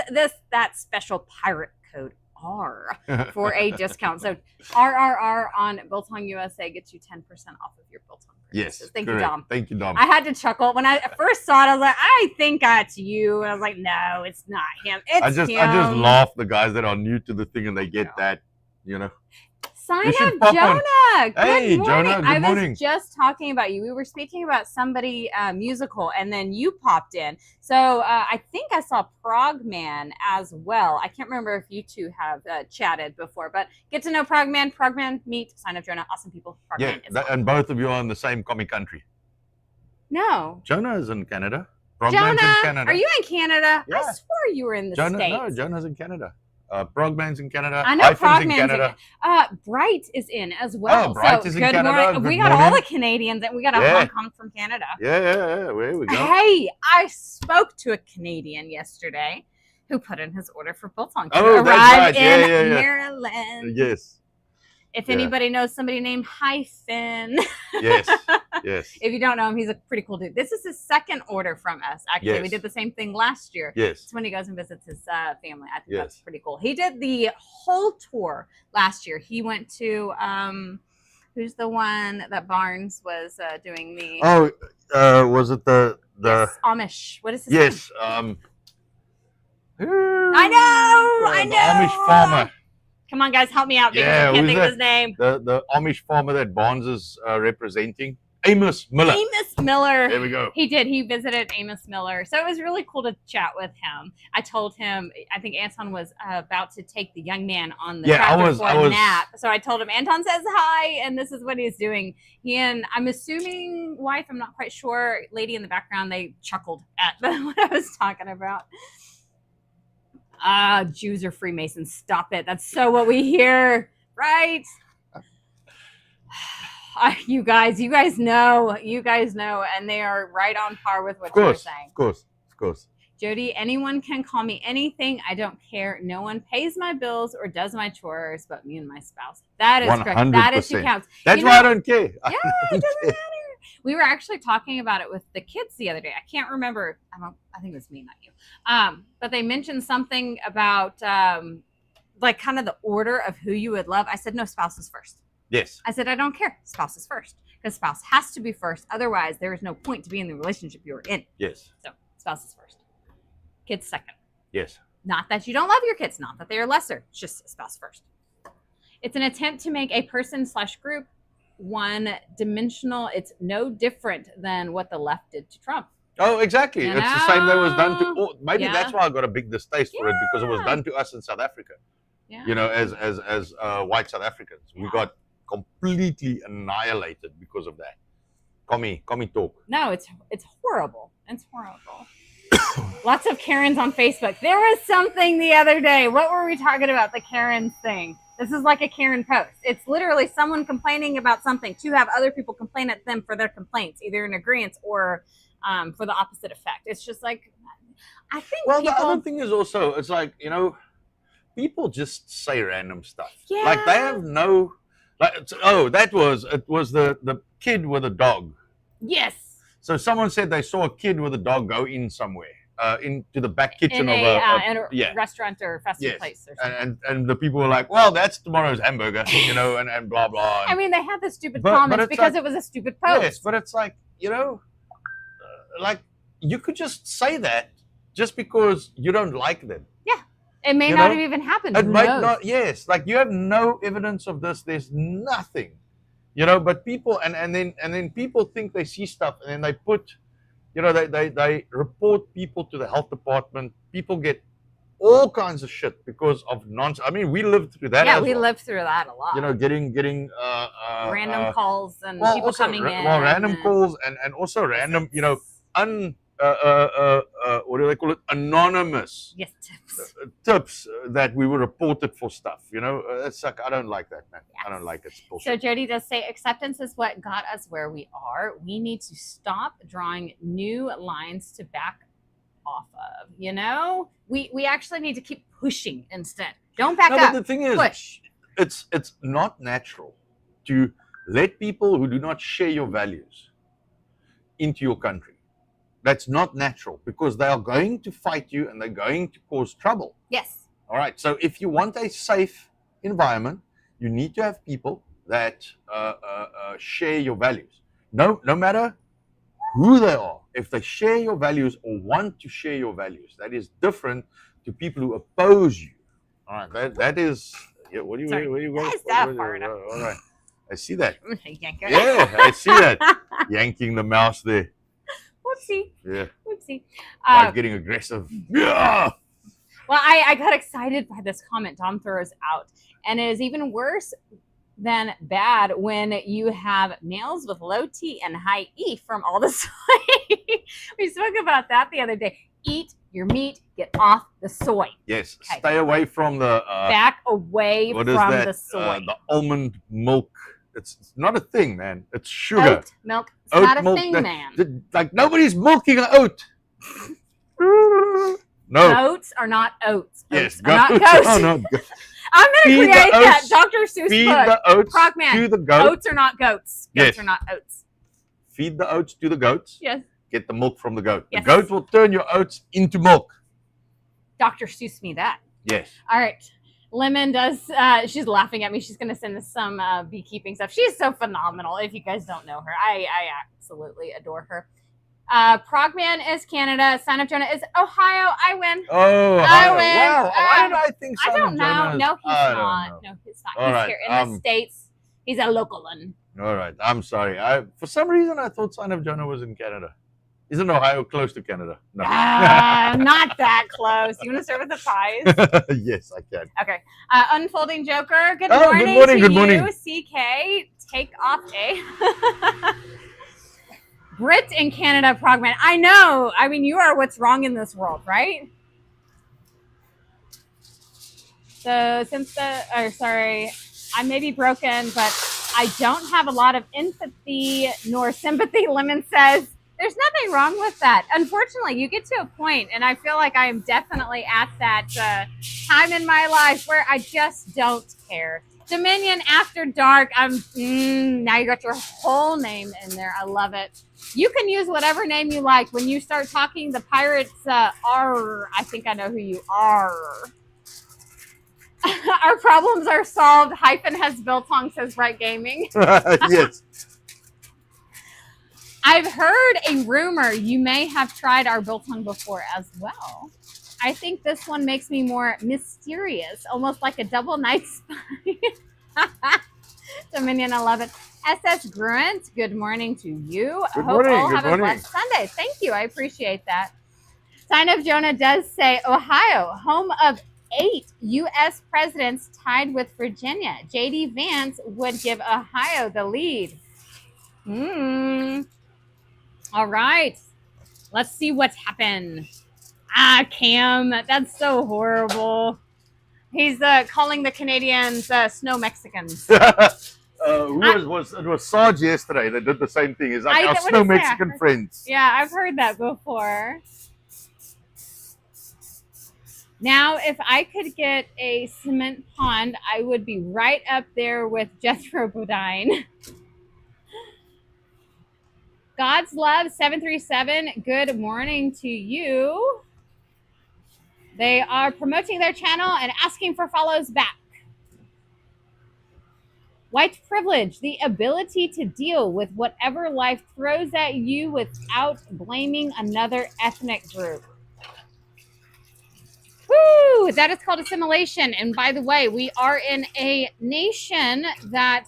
that special pirate code R for a discount. So RRR on Biltong USA gets you 10% off of your Biltong purchases. Yes. Thank correct. you, Dom. Thank you, Dom. I had to chuckle when I first saw it. I was like, I think that's you. And I was like, no, it's not him. It's I just him. laugh the guys that are new to the thing and they get that, Sign You should up, pop on. Jonah. Hey, Good morning. Jonah, good I morning. was just talking about you. We were speaking about somebody musical, and then you popped in. So I think I saw Progman as well. I can't remember if you two have chatted before, but get to know Progman. Progman, meet, sign up, Jonah. Awesome people. Progman is awesome. And both of you are in the same comic country. No. Jonah is in Canada. Jonah, in Canada. are you in Canada? Yeah. I swore you were in the States. No, Jonah's in Canada. Progman's in Canada. I know Progman's in Canada. Bright is in as well. Oh, Bright is in Canada. Morning. Good We got morning. all the Canadians, and we got a Hong Kong from Canada. Yeah. There we go. Hey, I spoke to a Canadian yesterday who put in his order for Biltong to Oh, arrive that's right. in Yeah. Maryland. Yes. If anybody knows somebody named Hyphen. Yes. If you don't know him, he's a pretty cool dude. This is his second order from us. Actually, we did the same thing last year. Yes. It's when he goes and visits his family. I think that's pretty cool. He did the whole tour last year. He went to who's the one that Barnes was doing the? Oh, was it the yes, Amish? What is his yes? name? I know. The Amish farmer. Come on, guys, help me out because I can't think of his name. The Amish farmer that Barnes is representing. Amos Miller. Amos Miller. There we go. He did. He visited Amos Miller. So it was really cool to chat with him. I told him, I think Anton was about to take the young man on the tractor for a nap. So I told him, Anton says hi, and this is what he's doing. He and I'm assuming wife, I'm not quite sure, lady in the background, they chuckled at what I was talking about. Jews are Freemasons. Stop it. That's so what we hear, right? You guys know, and they are right on par with what you're saying. Of course. Jody, anyone can call me anything. I don't care. No one pays my bills or does my chores but me and my spouse. That is 100%. Correct. That is who counts. That's why I don't care. Yeah, it doesn't matter. We were actually talking about it with the kids the other day. I can't remember. I think it was me, not you. But they mentioned something about like kind of the order of who you would love. I said, no, spouses first. Yes. I said, I don't care. Spouses first. because spouse has to be first. Otherwise, there is no point to be in the relationship you're in. Yes. So spouse is first, kids second. Yes. Not that you don't love your kids, not that they are lesser. It's just spouse first. It's an attempt to make a person/group one-dimensional. It's no different than what the left did to Trump. Oh, exactly. It's the same that was done to. Oh, maybe Yeah. that's why I got a big distaste for it, because it was Yeah. done to us in South Africa. Yeah. You know, as white South Africans, we got completely annihilated because of that. Commie talk. No, it's horrible. It's horrible. Lots of Karens on Facebook. There was something the other day. What were we talking about? The Karen thing. This is like a Karen post. It's literally someone complaining about something to have other people complain at them for their complaints, either in agreement or for the opposite effect. It's just like, I think Well, people... the other thing is also, it's like, you know, people just say random stuff. Yeah. Like they have no, like, it was the kid with a dog. Yes. So someone said they saw a kid with a dog go in somewhere, into the back kitchen In of a restaurant or fast food yes. place or something. And the people were like, well, that's tomorrow's hamburger, you know, and blah, blah. I mean, they had the stupid But comments it's because like- it was a stupid post. Yes, but it's like, you know, like you could just say that just because you don't like them. It may You not know, have even happened. It Who might knows? not, yes, like you have no evidence of this. There's nothing, you know, but people, and then people think they see stuff, and then they put, you know, they report people to the health department. People get all kinds of shit because of nonsense. I mean, we lived through that. Yeah, as we well. lived through that a lot. You know, getting random calls and well, people also, coming in. well, random and calls and also random, you know, what do they call it? Anonymous yes, tips. tips that we were reported for stuff. You know, it's like, I don't like that, man. I don't like it. It's So bullshit. Jody does say acceptance is what got us where we are. We need to stop drawing new lines to back off of. You know, we actually need to keep pushing instead. Don't back No, up. but the thing is, Push. it's not natural to let people who do not share your values into your country. That's not natural, because they are going to fight you and they're going to cause trouble. Yes. All right. So if you want a safe environment, you need to have people that share your values. No matter who they are, if they share your values or want to share your values, that is different to people who oppose you. All right. That is. Yeah, what do you? Sorry. Where you going? Is that far enough? All right. I see that. Yank it. Yeah, I see that. Yanking the mouse there. Whoopsie. Yeah. Whoopsie. Wife getting aggressive. Yeah. Well, I got excited by this comment Tom throws out. And it is even worse than bad when you have males with low T and high E from all the soy. We spoke about that the other day. Eat your meat, get off the soy. Yes. Okay. Stay away from the Back away what from is that? the soy. The almond milk. It's not a thing, man. It's sugar. Oat milk. It's Oat not a milk, thing, that- man. Like nobody's milking an oat. No. Goats are not oats. Yes. Oats are not goats goats. are not goats. I'm going to Feed the create that. oats. Dr. Seuss Feed book. the oats Frogman. to the goat. Oats are not goats. Goats Yes. are not oats. Feed the oats to the goats. Yes. Get the milk from the goat. Yes. The goat will turn your oats into milk. Dr. Seuss me that. Yes. All right. Lemon does, she's laughing at me. She's going to send us some beekeeping stuff. She's so phenomenal. If you guys don't know her, I absolutely adore her. Progman is Canada. Son of Jonah is Ohio. I win. Oh, I win. win. Wow. Why did I think I Son don't of know. Jonah is- No, he's I don't not. know. No, he's not. All He's right, here in the States. He's a local one. All right. I'm sorry. For some reason, I thought Son of Jonah was in Canada. Isn't Ohio close to Canada? No. Not that close. You want to start with the pies? Yes, I can. Okay. Unfolding Joker. Good Oh, good morning, morning, to good you. morning. CK. Take off A. Brit in Canada, Progman. I know. I mean, you are what's wrong in this world, right? So I may be broken, but I don't have a lot of empathy nor sympathy. Lemon says, there's nothing wrong with that. Unfortunately, you get to a point, and I feel like I am definitely at that time in my life where I just don't care. Dominion After Dark. Now you got your whole name in there. I love it. You can use whatever name you like. When you start talking the pirates, I think I know who you are. Our problems are solved. Hyphen has biltong, says Right Gaming. Yes. I've heard a rumor you may have tried our biltong before as well. I think this one makes me more mysterious, almost like a double night spy. Dominion 11. SS Grunt, good morning to you. Good I hope morning, all good have a morning. blessed Sunday. Thank you. I appreciate that. Sign of Jonah does say Ohio, home of 8 U.S. presidents tied with Virginia. J.D. Vance would give Ohio the lead. All right. Let's see what's happened. Cam, that's so horrible. He's calling the Canadians snow Mexicans. It was Sarge yesterday that did the same thing. He's like, our what snow is that? Mexican friends. Yeah, I've heard that before. Now, if I could get a cement pond, I would be right up there with Jethro Bodine. God's Love 737, good morning to you. They are promoting their channel and asking for follows back. White privilege, the ability to deal with whatever life throws at you without blaming another ethnic group. Woo! That is called assimilation. And by the way, we are in a nation that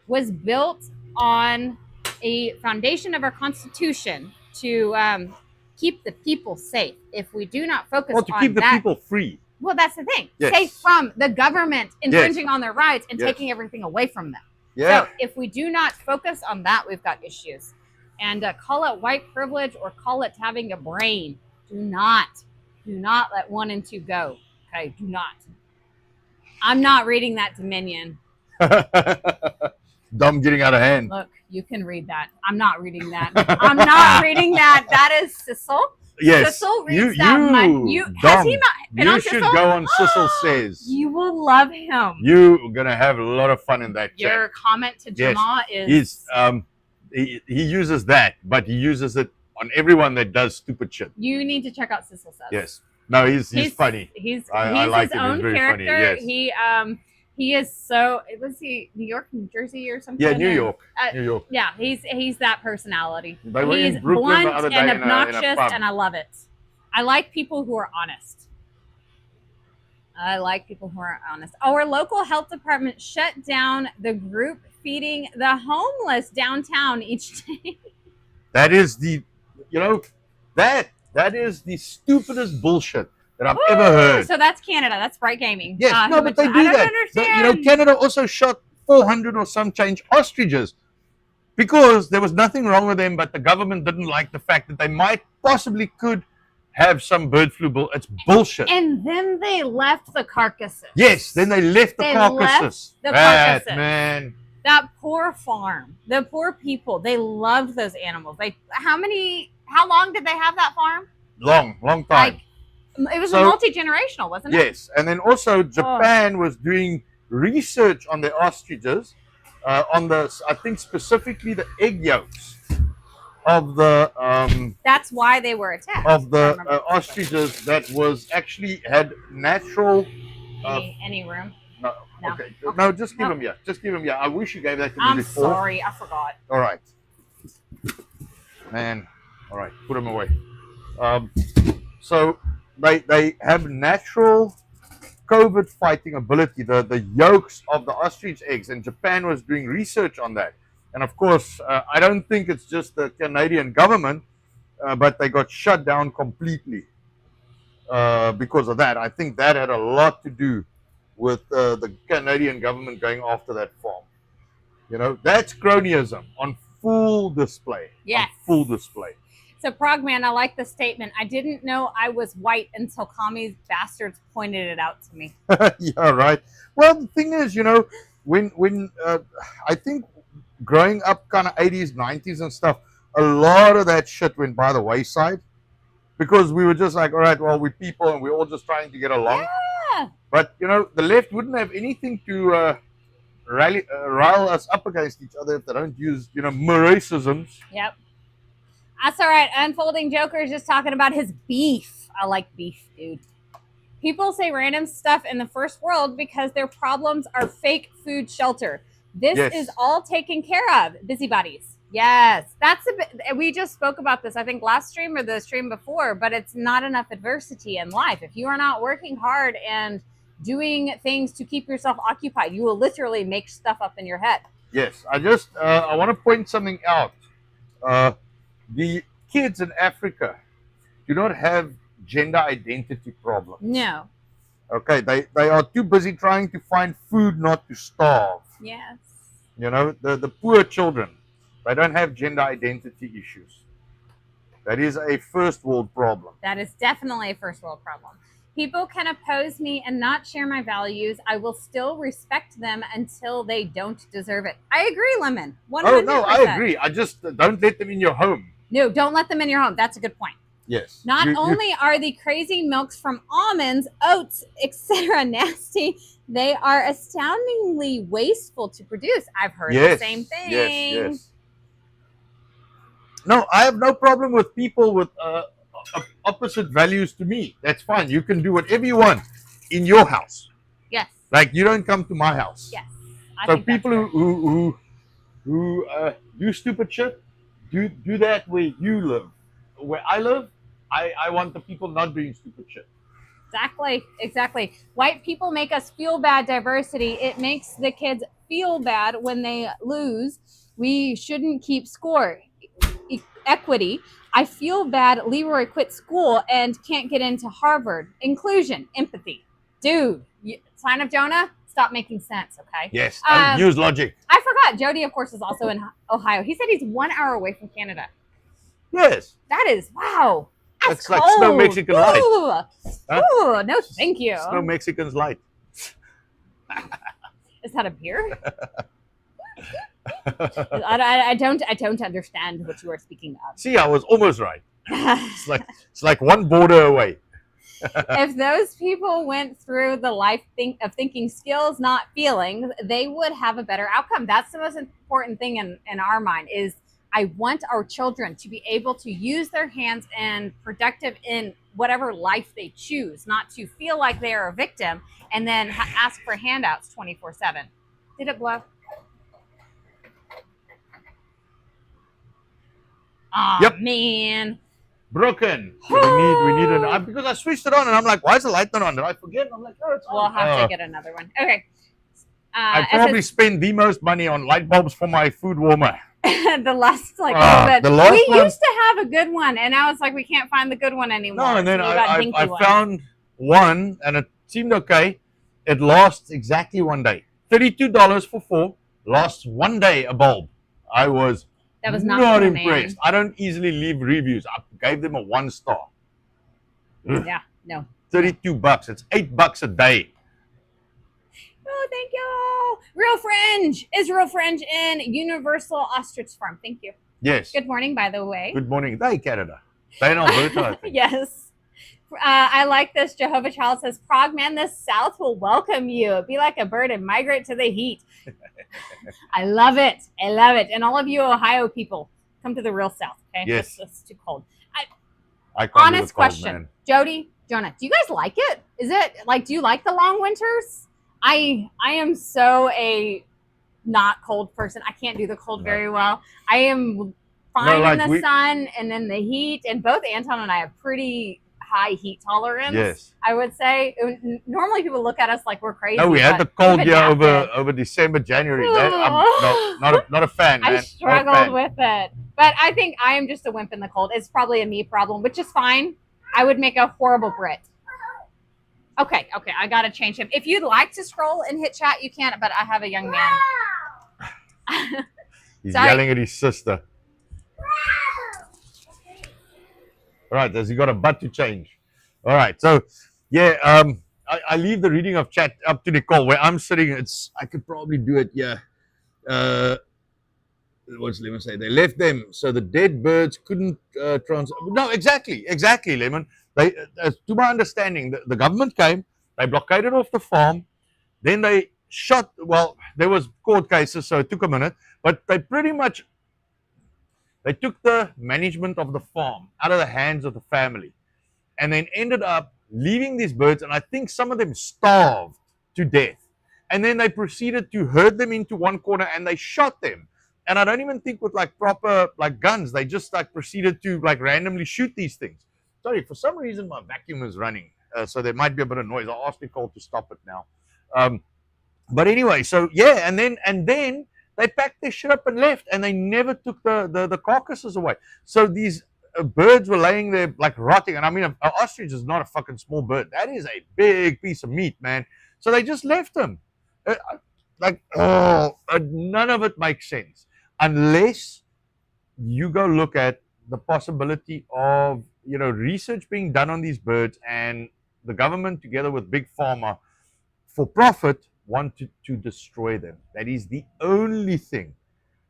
was built on a foundation of our Constitution to keep the people safe. If we do not focus Well, to on keep the that, people free. well, that's the thing. Yes. Safe from the government infringing on their rights and Yes. taking everything away from them. Yeah. So if we do not focus on that, we've got issues. And call it white privilege or call it having a brain. Do not let 1 and 2 go. Okay, do not. I'm not reading that Dominion. Dumb getting out of hand. Look, you can read that. I'm not reading that. I'm not reading that. That is Sissel. Yes. Sissel reads that much. Has he not been You on should Sissel? go on Sissel Says. You will love him. You're gonna have a lot of fun in that Your chat. comment to Yes. Jamal is He uses that, but he uses it on everyone that does stupid shit. you need to check out Sissel Says. Yes. No, he's funny. I like his him. own He's very funny, character. yes. He is so was he New York, New Jersey or something? Yeah, New And, York. New York. Yeah, he's that personality. They were He's in Brooklyn blunt the other day and in a obnoxious, pub. and I love it. I like people who are honest. Our local health department shut down the group feeding the homeless downtown each day. That is the, that is the stupidest bullshit that I've ever heard. So that's Canada. That's Bright Gaming. Yes, no, but they do I don't that. understand. Canada also shot 400 or some change ostriches because there was nothing wrong with them, but the government didn't like the fact that they might possibly could have some bird flu. It's bullshit. And then they left the carcasses. Yes, then they left the carcasses. Man. That poor farm. The poor people. They loved those animals. How long did they have that farm? Long time. It was multi-generational, wasn't it? Yes, and then also Japan was doing research on the ostriches, I think specifically the egg yolks of the that's why they were attacked. Of the ostriches that was actually had natural any room. No. Okay. No, just give him Just give him I wish you gave that to me before. I'm sorry, I forgot. All right. Man. All right. Put him away. So they have natural COVID fighting ability, the yolks of the ostrich eggs, and Japan was doing research on that. And of course, I don't think it's just the Canadian government, but they got shut down completely because of that. I think that had a lot to do with the Canadian government going after that farm. That's cronyism on full display. Yes. On full display. So, Progman, I like the statement. I didn't know I was white until commies bastards pointed it out to me. Yeah, right. Well, the thing is, when I think growing up kind of 80s, 90s and stuff, a lot of that shit went by the wayside because we were just like, all right, well, we're people and we're all just trying to get along. Yeah. But, the left wouldn't have anything to rile us up against each other if they don't use, racisms. Yep. That's all right. Unfolding Joker is just talking about his beef. I like beef, dude. People say random stuff in the first world because their problems are fake food shelter. This is all taken care of. Busybodies. Yes, that's a bit. We just spoke about this, I think, last stream or the stream before, but it's not enough adversity in life. If you are not working hard and doing things to keep yourself occupied, you will literally make stuff up in your head. Yes, I want to point something out. Uh, the kids in Africa do not have gender identity problems. No. Okay, they are too busy trying to find food not to starve. Yes. You know, the poor children, they don't have gender identity issues. That is a first world problem. That is definitely a first world problem. People can oppose me and not share my values. I will still respect them until they don't deserve it. I agree, Lemon. 100%. Oh, no, I agree. I just don't let them in your home. No, don't let them in your home. That's a good point. Yes. Not only are the crazy milks from almonds, oats, etc. nasty, they are astoundingly wasteful to produce. I've heard the same thing. Yes. No, I have no problem with people with opposite values to me. That's fine. You can do whatever you want in your house. Yes. Like, you don't come to my house. Yes. So people who do stupid shit, do that where you live. Where I live, I want the people not doing stupid shit. Exactly. White people make us feel bad, diversity. It makes the kids feel bad when they lose. We shouldn't keep score. Equity. I feel bad Leroy quit school and can't get into Harvard. Inclusion. Empathy. Dude, sign of Jonah, stop making sense, okay? Yes, use logic. I forgot. Jody, of course, is also in Ohio. He said he's 1 hour away from Canada. Yes. That is, wow. That's like Snow Mexican Light. Ooh, no thank you. Snow Mexican's Light. Is that a beer? I don't understand what you are speaking of. See, I was almost right. It's like one border away. If those people went through the life of thinking skills, not feelings, they would have a better outcome. That's the most important thing in our mind is I want our children to be able to use their hands and productive in whatever life they choose, not to feel like they are a victim and then ask for handouts 24/7. Did it blow? Oh, yep. Man. Broken. So we need an because I switched it on and I'm like, why is the light not on? Did I forget? I'm like, oh, it's on. We'll have to get another one. Okay. I probably spend the most money on light bulbs for my food warmer. The last we used to have a good one, and now it's like we can't find the good one anymore. No, and then I found one, and it seemed okay. It lasts exactly 1 day. $32 for 4, lasts 1 day a bulb. I was not impressed. I don't easily leave reviews. I gave them a 1 star. Yeah, no. $32. It's $8 a day. Oh, thank you. Real Fringe. Israel Fringe in Universal Ostrich Farm. Thank you. Yes. Good morning, by the way. Good morning. They Canada. They in Alberta, I think. Yes. I like this. Jehovah Child says, Prague man, the South will welcome you. Be like a bird and migrate to the heat. I love it. I love it. And all of you Ohio people, come to the real South, okay? Yes. It's too cold. Honest question. Man. Jody, Jonah, do you guys like it? Is it like, do you like the long winters? I am so a not cold person. I can't do the cold very well. I am fine in the sun and in the heat. And both Anton and I have pretty high heat tolarance. Yes. I would say. Normally people look at us like we're crazy. No, we had the cold year over December, January. I'm not a fan, man. I struggled with it. But I think I am just a wimp in the cold. It's probably a me problem, which is fine. I would make a horrible Brit. Okay, I gotta change him. If you'd like to scroll and hit chat, you can, but I have a young man. He's yelling at his sister. All right, has he got a butt to change? All right, so yeah, I leave the reading of chat up to Nicole. Where I'm sitting, I could probably do it. Yeah. What's Lemon say? They left them so the dead birds couldn't No, exactly, Lemon. They, to my understanding, the government came, they blockaded off the farm, then they shot. Well, there was court cases, so it took a minute, but they pretty much took the management of the farm out of the hands of the family, and then ended up leaving these birds, and I think some of them starved to death, and then they proceeded to herd them into one corner and they shot them. and I don't even think with like proper like guns. They just like proceeded to like randomly shoot these things. Sorry, for some reason my vacuum is running, so there might be a bit of noise. I'll ask Nicole to stop it now. But anyway, so yeah, and then they packed their shit up and left, and they never took the carcasses away. So these birds were laying there like rotting, and I mean, an ostrich is not a fucking small bird. That is a big piece of meat, man. So they just left them. None of it makes sense unless you go look at the possibility of research being done on these birds, and the government together with big pharma for profit wanted to destroy them. That is the only thing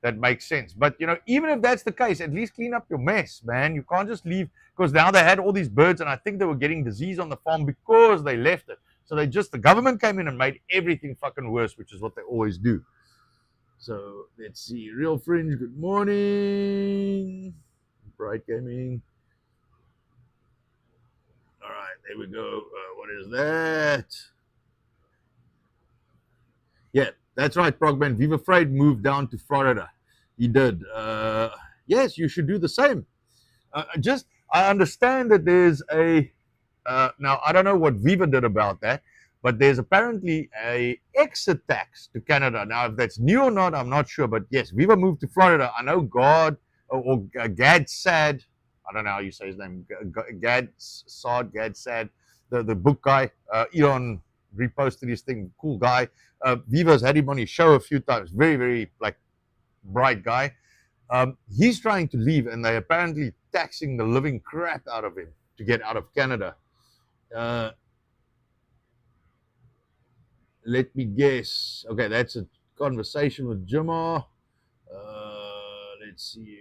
that makes sense. But even if that's the case, at least clean up your mess, man. You can't just leave, because now they had all these birds, and I think they were getting disease on the farm because they left it. So the government came in and made everything fucking worse, which is what they always do. So let's see. Real Fringe, good morning. Bright Gaming. All right, there we go. What is that? Yeah, that's right, Progman. Viva Freud moved down to Florida. He did. Yes, you should do the same. I understand that there's now I don't know what Viva did about that, but there's apparently a exit tax to Canada. Now, if that's new or not, I'm not sure. But yes, Viva moved to Florida. I know Gad Sad. I don't know how you say his name. Gad Sad, the book guy. Elon reposted his thing. Cool guy. Viva's had him on his show a few times. Very, very like bright guy. He's trying to leave, and they're apparently taxing the living crap out of him to get out of Canada. Let me guess. Okay, that's a conversation with Jimmer. Let's see.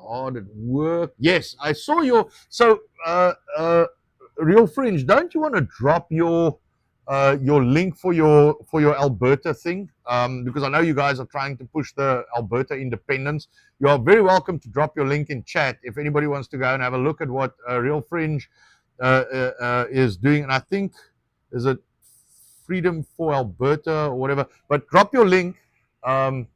Hard at work. Yes, I saw your. So, Real Fringe, don't you want to drop your link for your Alberta thing? Because I know you guys are trying to push the Alberta independence. You are very welcome to drop your link in chat if anybody wants to go and have a look at what Real Fringe is doing. And I think is it Freedom for Alberta or whatever. But drop your link, and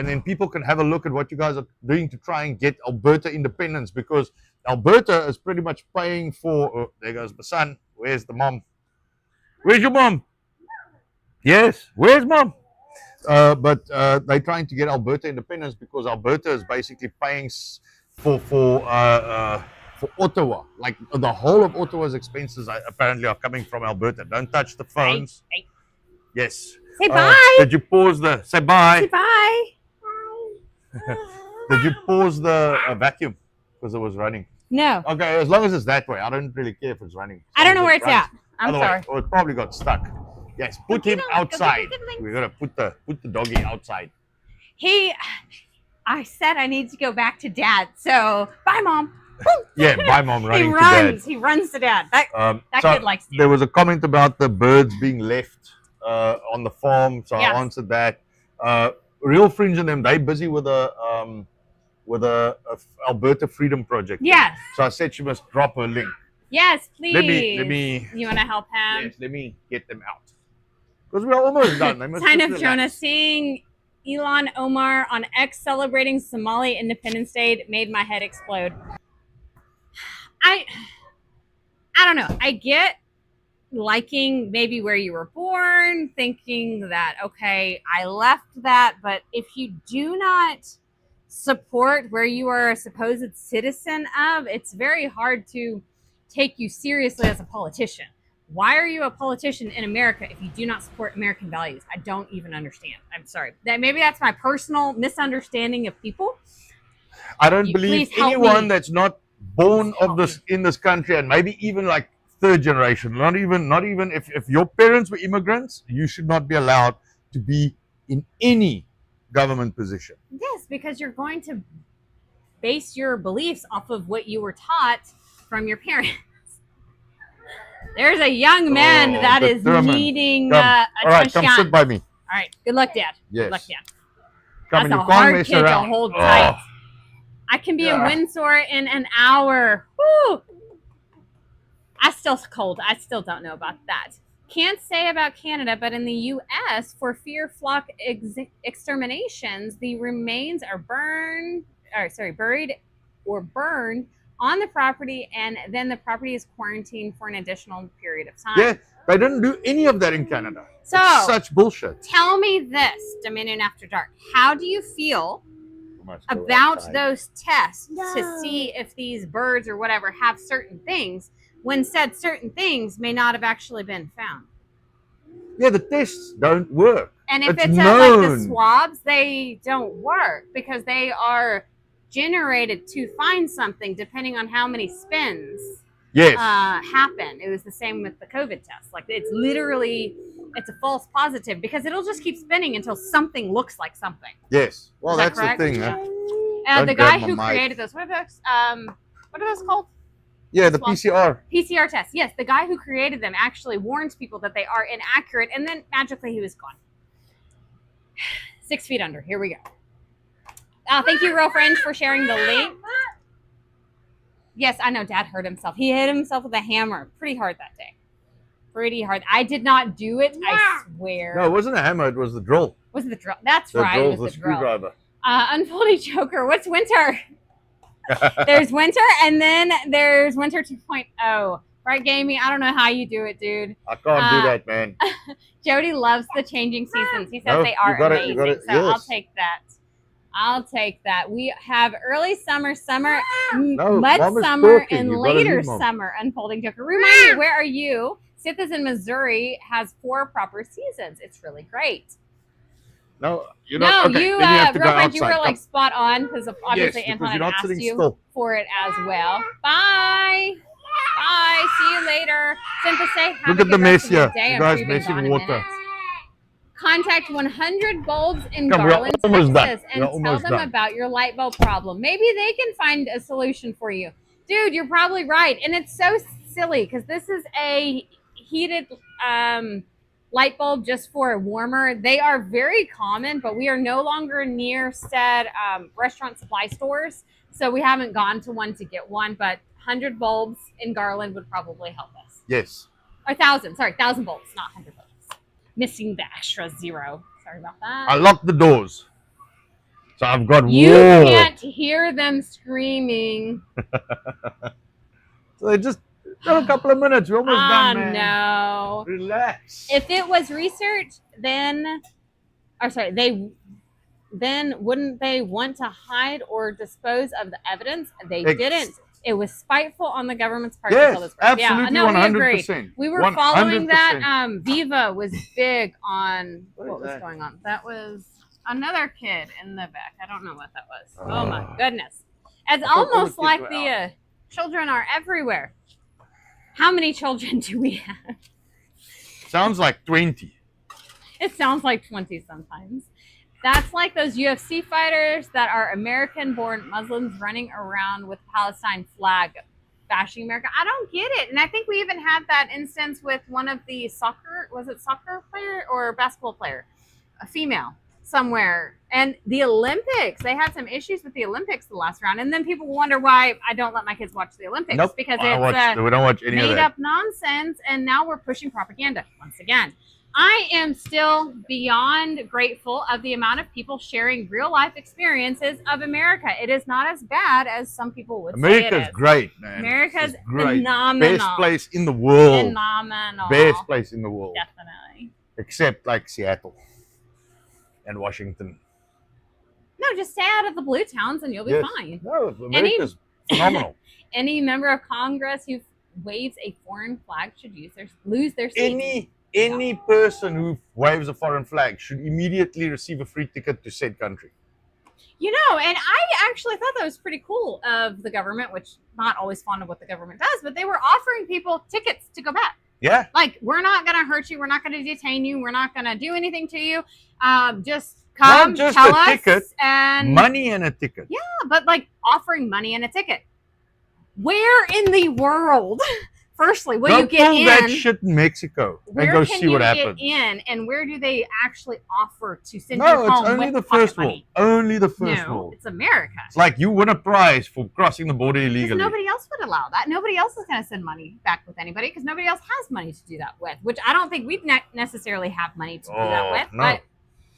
then people can have a look at what you guys are doing to try and get Alberta independence, because Alberta is pretty much paying for. Oh, there goes my son. Where's the mom? Where's your mom? Yes, where's mom? But they're trying to get Alberta independence because Alberta is basically paying for Ottawa. Like the whole of Ottawa's expenses apparently are coming from Alberta. Don't touch the phones. Hey. Yes. Say bye. Did you pause the? Say bye. Say bye. Did you pause the vacuum because it was running? No. Okay, as long as it's that way, I don't really care if it's running. I don't know where it's at. I'm Otherwise, sorry. or it probably got stuck. Yes, put him outside. We gotta put the doggy outside. I said I need to go back to Dad. So bye, Mom. Yeah, bye, Mom. Running to Dad. He runs to Dad. That kid likes to. There was a comment about the birds being left on the farm, so yes. I answered that. Real Fringe and them, they busy with a Alberta Freedom Project. Yes. So I said she must drop her link. Yes, please. Let me. You want to help him? Yes, let me get them out. Because we're almost done. Sign of Jonah, seeing Elon Omar on X celebrating Somali Independence Day made my head explode. I don't know. I get liking maybe where you were born, thinking that, okay, I left that. But if you do not support where you are a supposed citizen of, it's very hard to take you seriously as a politician. Why are you a politician in America if you do not support American values? I don't even understand. I'm sorry. Maybe that's my personal misunderstanding of people. I don't believe anyone that's not born in this country, and maybe even like third generation, not even if your parents were immigrants, you should not be allowed to be in any government position. Yes, because you're going to base your beliefs off of what you were taught from your parents. There's a young man that is needing attention. All right, come sit by me. All right, good luck, Dad. Yes. Good luck, Dad. Come That's a hard kid to hold tight. I can be in Windsor in an hour. Woo! I'm still cold. I still don't know about that. Can't say about Canada, but in the U.S., for fear flock exterminations, the remains are buried or burned on the property, and then the property is quarantined for an additional period of time. Yeah, they didn't do any of that in Canada. So, it's such bullshit. Tell me this, Dominion After Dark. How do you feel about those tests to see if these birds or whatever have certain things when said certain things may not have actually been found? Yeah, the tests don't work. And if it's like the swabs, they don't work because they are generated to find something depending on how many spins happen. It was the same with the COVID test. Like it's a false positive because it'll just keep spinning until something looks like something. Yes. Well, that's the thing. Yeah. The guy who created those, what are those called? Yeah, the PCR. PCR test. Yes, the guy who created them actually warns people that they are inaccurate, and then magically he was gone. 6 feet under. Here we go. Thank you, Real Friends, for sharing the link. Yes, I know Dad hurt himself. He hit himself with a hammer pretty hard that day. Pretty hard. I did not do it, I swear. No, it wasn't a hammer. It was the drill. Was it the drill? That's right. It was the screwdriver. Unfolding Joker. What's winter? There's winter, and then there's winter 2.0. Right, Gamey? I don't know how you do it, dude. I can't do that, man. Jody loves the changing seasons. He says they are amazing. So yes. I'll take that. I'll take that. We have early summer, mud summer, and later summer unfolding Joker. Remind me, where are you? Sith is in Missouri, has 4 proper seasons. It's really great. No, you're not. No, you, girlfriend, you were like spot on because obviously yes, Anton had asked you still. for it as well. Bye. Bye. See you later. Cynthia, say look at the mess here. You guys messing water. Contact 100 Bulbs in Garland, Texas, and tell them about your light bulb problem. Maybe they can find a solution for you. Dude, you're probably right. And it's so silly because this is a heated light bulb just for a warmer. They are very common, but we are no longer near said restaurant supply stores. So we haven't gone to one to get one, but 100 bulbs in Garland would probably help us. Yes. Or 1,000. Sorry, 1,000 bulbs, not 100 bulbs. Missing the extra 0. Sorry about that. I locked the doors. So I've got You can't hear them screaming. So they just got a couple of minutes. We're almost done, man. No. Relax. If it was research, then wouldn't they want to hide or dispose of the evidence? They didn't. It was spiteful on the government's part. Yes, to this absolutely, no, 100%. We agreed. We were following that. Viva was big on what was going on. That was another kid in the back. I don't know what that was. Oh my goodness! It's almost like the children are everywhere. How many children do we have? Sounds like 20. It sounds like 20 sometimes. That's like those UFC fighters that are American-born Muslims running around with Palestine flag bashing America. I don't get it. And I think we even had that instance with one of the soccer player or basketball player, a female somewhere. And the Olympics, they had some issues with the Olympics the last round. And then people wonder why I don't let my kids watch the Olympics. Nope. Because we don't watch any made up nonsense. And now we're pushing propaganda once again. I am still beyond grateful of the amount of people sharing real life experiences of America. It is not as bad as some people would say it is. America's great, man. America's phenomenal. Best place in the world. Phenomenal. Best place in the world. Definitely. Except like Seattle and Washington. No, just stay out of the blue towns and you'll be fine. No, America's phenomenal. Any member of Congress who waves a foreign flag should lose their seat. Any person who waves a foreign flag should immediately receive a free ticket to said country. You know, and I actually thought that was pretty cool of the government, which not always fond of what the government does, but they were offering people tickets to go back. Yeah. Like, we're not going to hurt you. We're not going to detain you. We're not going to do anything to you. Just come, not just tell a us. Ticket, and money and a ticket. Yeah, but like offering money and a ticket. Where in the world Firstly, will Go you get pull that in? shit in Mexico and Where go can see you what get happens. in, and where do they actually offer to send you No, it's home only with the pocket first world. money? Only the first No, world. it's America. It's like you win a prize for crossing the border Because illegally. nobody else would allow that. Nobody else is going to send money back with anybody because nobody else has money to do that with, which I don't think we'd necessarily have money to do that with. No.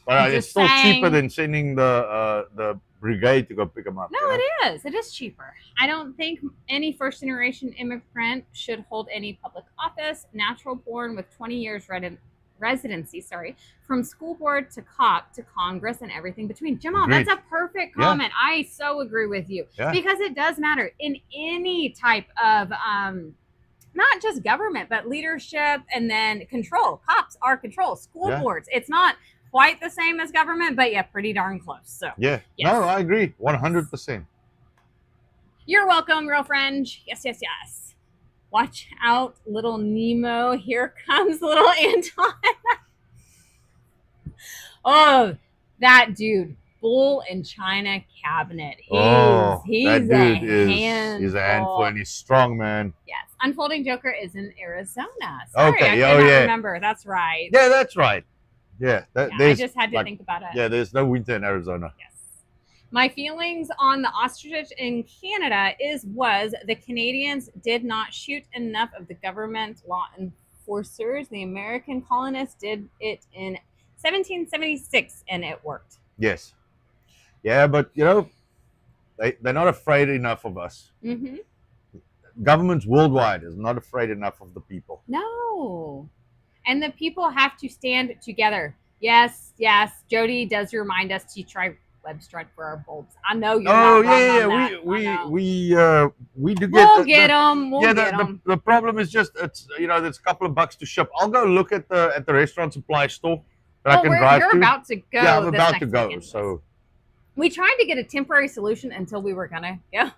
But It's just still saying- cheaper than sending the brigade to go pick them up. no, you know? it is. It is cheaper. I don't think any first generation immigrant should hold any public office. Natural born with 20 years residency, from school board to cop to Congress and everything between. Jamal, Agreed. that's a perfect Yeah. comment. I so agree with you Yeah. because it does matter in any type of not just government, but leadership and then control. Cops are control. School Yeah. boards. It's not quite the same as government, but yeah, pretty darn close. So Yeah. Yes. No, I agree. 100%. you're welcome, real friend. Yes, yes, yes. Watch out, little Nemo. Here comes little Anton. Oh, that dude. Bull in China cabinet. He's that dude handful. is a handful and he's strong, man. Yes. Unfolding Joker is in Arizona. Sorry, Okay, I oh, cannot yeah. remember. That's right. Yeah, that's right. Yeah, Yeah, I there's just had to like- think about it. yeah, there's no winter in Arizona. Yes. My feelings on the ostrich in Canada was the Canadians did not shoot enough of the government law enforcers. The American colonists did it in 1776 and it worked. Yes. Yeah, but you know, they're not afraid enough of us. Mm-hmm. Governments worldwide is not afraid enough of the people. No. And the people have to stand together. Yes, yes. Jody does remind us to try web strike for our bulbs. I know you're Oh not wrong yeah, on yeah. that. We do get. We'll get them. We'll yeah, get them. the problem is just it's there's a couple of bucks to ship. I'll go look at the restaurant supply store that I can drive you're to. about to go. Yeah, I'm this about next to go. weekend. So We tried to get a temporary solution until we were gonna go.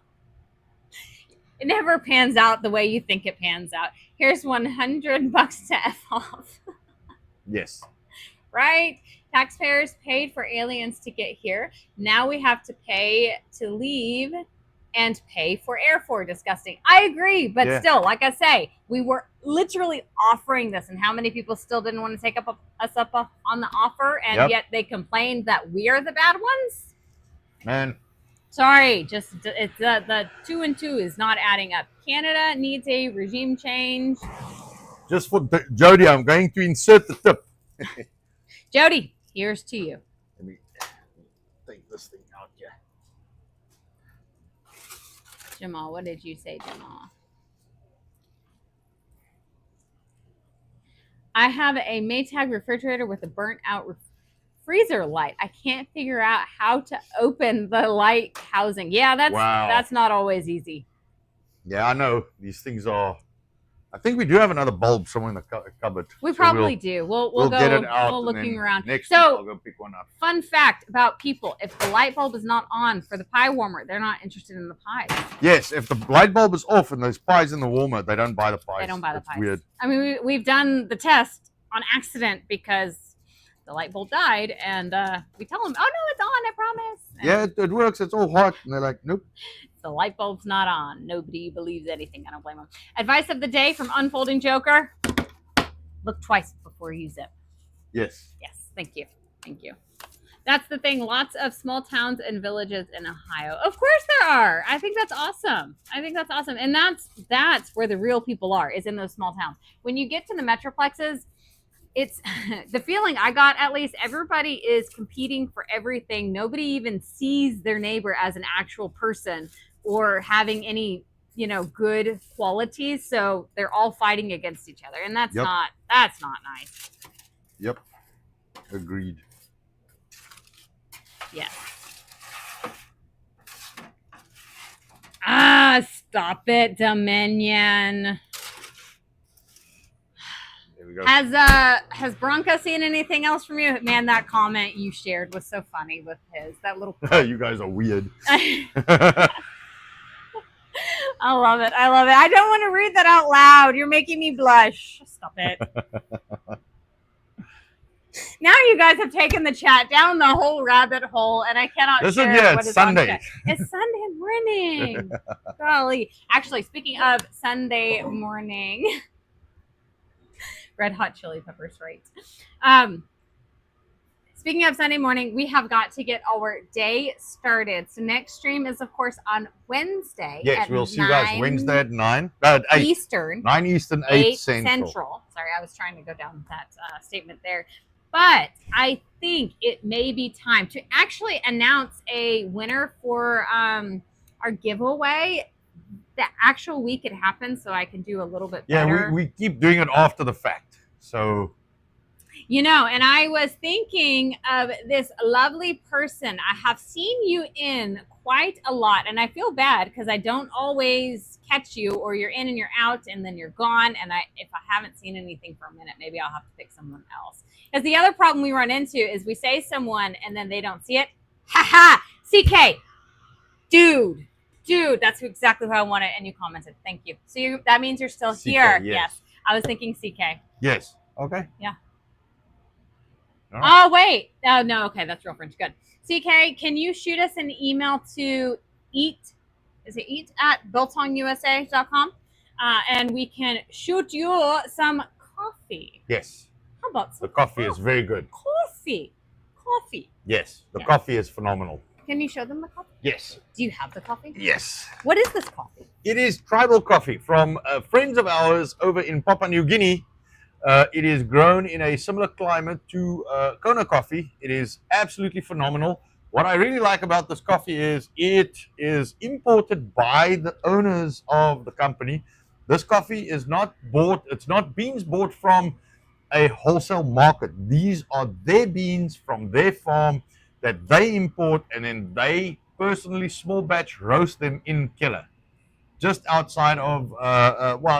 It never pans out the way you think it pans out. Here's $100 to F off. yes, Right? Taxpayers paid for aliens to get here. Now we have to pay to leave and pay for airfare. Disgusting. I agree, but Yeah. still, like I say, we were literally offering this, and how many people still didn't want to take us up on the offer, and Yep. yet they complained that we're the bad ones? man. Sorry, just it's the 2 and 2 is not adding up. Canada needs a regime change. Just for Jody, I'm going to insert the tip. Jody, here's to you. Let me take this thing out here. Jamal, what did you say, Jamal? I have a Maytag refrigerator with a burnt out freezer light. I can't figure out how to open the light housing. Yeah, that's not always easy. Yeah, I know these things are. I think we do have another bulb somewhere in the cupboard. We So probably do. We'll go get it out. we'll and looking then around. Next So- week I'll go pick one up. Fun fact about people: if the light bulb is not on for the pie warmer, they're not interested in the pies. Yes, if the light bulb is off and there's pies in the warmer, they don't buy the pies. They don't buy the It's pies. Weird. I mean, we've done the test on accident because the light bulb died, and we tell them, "Oh no, it's on! I promise." And Yeah, it works. It's all hot, and they're like, nope. the light bulb's not on. Nobody believes anything. I don't blame them. Advice of the day from Unfolding Joker: look twice before you zip. Yes. Yes, thank you. Thank you. That's the thing. Lots of small towns and villages in Ohio. Of course there are. I think that's awesome. And that's where the real people are, is in those small towns. When you get to the metroplexes, it's the feeling I got, at least everybody is competing for everything. Nobody even sees their neighbor as an actual person or having any, good qualities. So they're all fighting against each other. And that's Yep. not nice. Yep. Agreed. Yes. Ah, stop it, Dominion. There we go. Has Bronco seen anything else from you? Man, that comment you shared was so funny with his that little. You guys are weird. I love it. I don't want to read that out loud. You're making me blush. Stop it. Now you guys have taken the chat down the whole rabbit hole, and I cannot Listen share here, what it's is on Sunday. chat. It's Sunday morning. Golly. Actually, speaking of Sunday morning, red hot chili peppers, right? Speaking of Sunday morning, we have got to get our day started. So next stream is, of course, on Wednesday. Yes, we'll see you guys Wednesday at 9. 8. Eastern. 9 Eastern, 8 Central. Sorry, I was trying to go down that statement there. But I think it may be time to actually announce a winner for our giveaway the actual week it happens, so I can do a little bit better. Yeah, we keep doing it after the fact. So, you know, and I was thinking of this lovely person. I have seen you in quite a lot, and I feel bad because I don't always catch you, or you're in and you're out and then you're gone. And if I haven't seen anything for a minute, maybe I'll have to pick someone else. Because the other problem we run into is we say someone and then they don't see it. Ha ha! CK! Dude, that's exactly who I wanted, and you commented. Thank you. So that means you're still here. Yes. I was thinking CK. Yes. Okay. Yeah. Right. Oh, wait. Oh, no. Okay. That's real French. Good. CK, can you shoot us an email to eat@biltongusa.com? And we can shoot you some coffee. Yes. How about some The coffee is very good. Coffee. Yes. The coffee is phenomenal. Can you show them the coffee? Yes. Do you have the coffee? Yes. What is this coffee? It is tribal coffee from friends of ours over in Papua New Guinea. It is grown in a similar climate to Kona coffee. It is absolutely phenomenal. What I really like about this coffee is it is imported by the owners of the company. This coffee is not bought, it's not beans bought from a wholesale market. These are their beans from their farm that they import, and then they personally small batch roast them in Keller, just outside of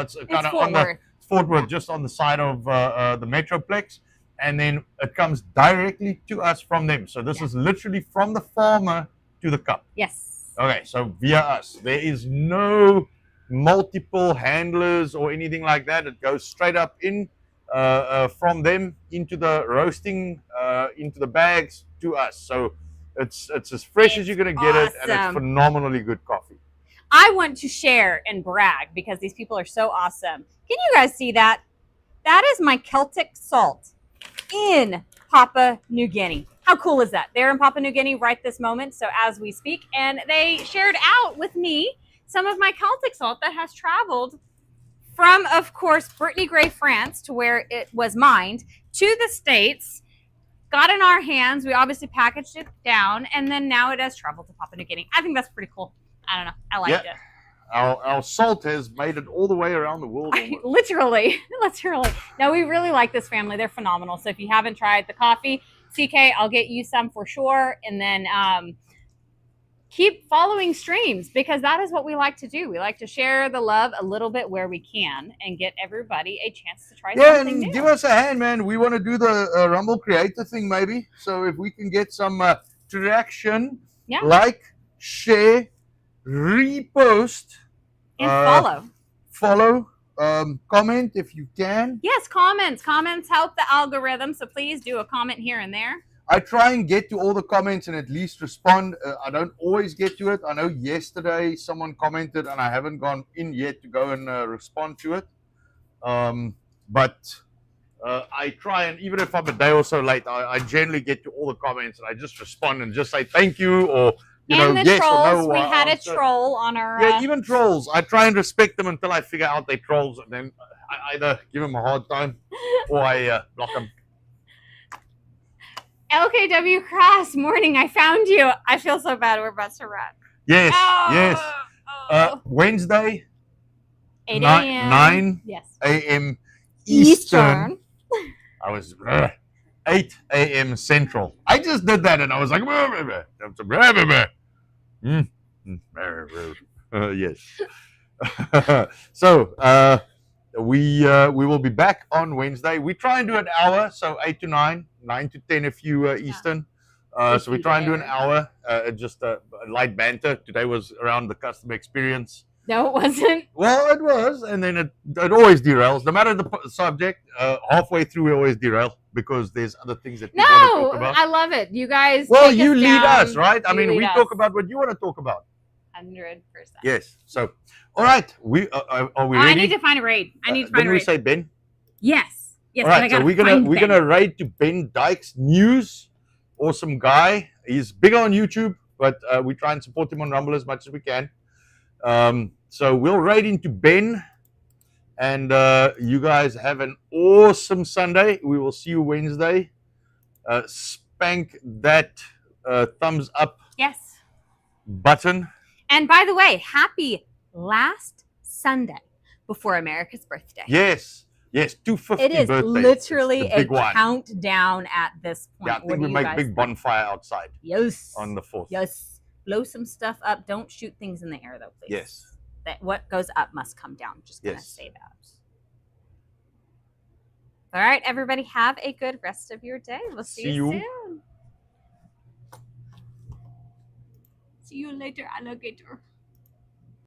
it's kind of on the Fort Worth, just on the side of the Metroplex, and then it comes directly to us from them. So this is literally from the farmer to the cup. Yes. Okay, so via us. There is no multiple handlers or anything like that. It goes straight up in from them into the roasting, into the bags to us. So it's as fresh as you're going to get it, and it's phenomenally good coffee. I want to share and brag because these people are so awesome. Can you guys see that? That is my Celtic salt in Papua New Guinea. How cool is that? They're in Papua New Guinea right this moment, so as we speak, and they shared out with me some of my Celtic salt that has traveled from, of course, Brittany Gray, France, to where it was mined, to the States, got in our hands. We obviously packaged it down, and then now it has traveled to Papua New Guinea. I think that's pretty cool. I don't know. I liked it. Our salt has made it all the way around the world. Literally. No, we really like this family. They're phenomenal. So if you haven't tried the coffee, CK, I'll get you some for sure. And then keep following streams, because that is what we like to do. We like to share the love a little bit where we can and get everybody a chance to try something new. Give us a hand, man. We want to do the Rumble Creator thing maybe. So if we can get some traction, like, share, repost, and follow, comment if you can. Yes, comments help the algorithm, so please do a comment here and there. I try and get to all the comments and at least respond. I don't always get to it. I know yesterday someone commented and I haven't gone in yet to go and respond to it, but I try, and even if I'm a day or so late, I generally get to all the comments and I just respond and just say thank you, or yes trolls, or no. We had a troll on our... Yeah, even trolls. I try and respect them until I figure out they're trolls, and then I either give them a hard time or I block them. LKW Cross, morning, I found you. I feel so bad. We're about to run. Yes, yes. Wednesday, 8 a.m. 9 a.m. Eastern. I was 8 a.m. Central. I just did that and I was like, yes. So we will be back on Wednesday. We try and do an hour, so 8 to 9, 9 to 10 if you Eastern. So we try and do an hour, just a light banter. Today was around the customer experience. No, it wasn't. Well, it was, and then it always derails. No matter the subject, halfway through we always derail because there's other things that we want to talk No, about? I love it. You guys. Well, take you us lead down. us, right? I You mean, lead we us. talk about what you want to talk about. 100%. Yes. So, all right. We are we Oh, ready? I need to find a raid. I need to find Didn't a we raid. say Ben? Yes. Yes. All but I right. So gotta we're find gonna raid to Ben Dykes News. Awesome guy. He's big on YouTube, but we try and support him on Rumble as much as we can. So we'll raid into Ben, and you guys have an awesome Sunday. We will see you Wednesday. Spank that thumbs up Yes. button. And by the way, happy last Sunday before America's birthday. Yes. Yes, 250 It is birthday. literally It's the big a one. countdown at this point. Yeah, I What think do we you make guys big think? bonfire outside Yes. on the 4th. Yes. Blow some stuff up. Don't shoot things in the air, though, please. Yes. That what goes up must come down. Just gonna Yes. say that. All right, everybody, have a good rest of your day. We'll see you soon. See you later, alligator.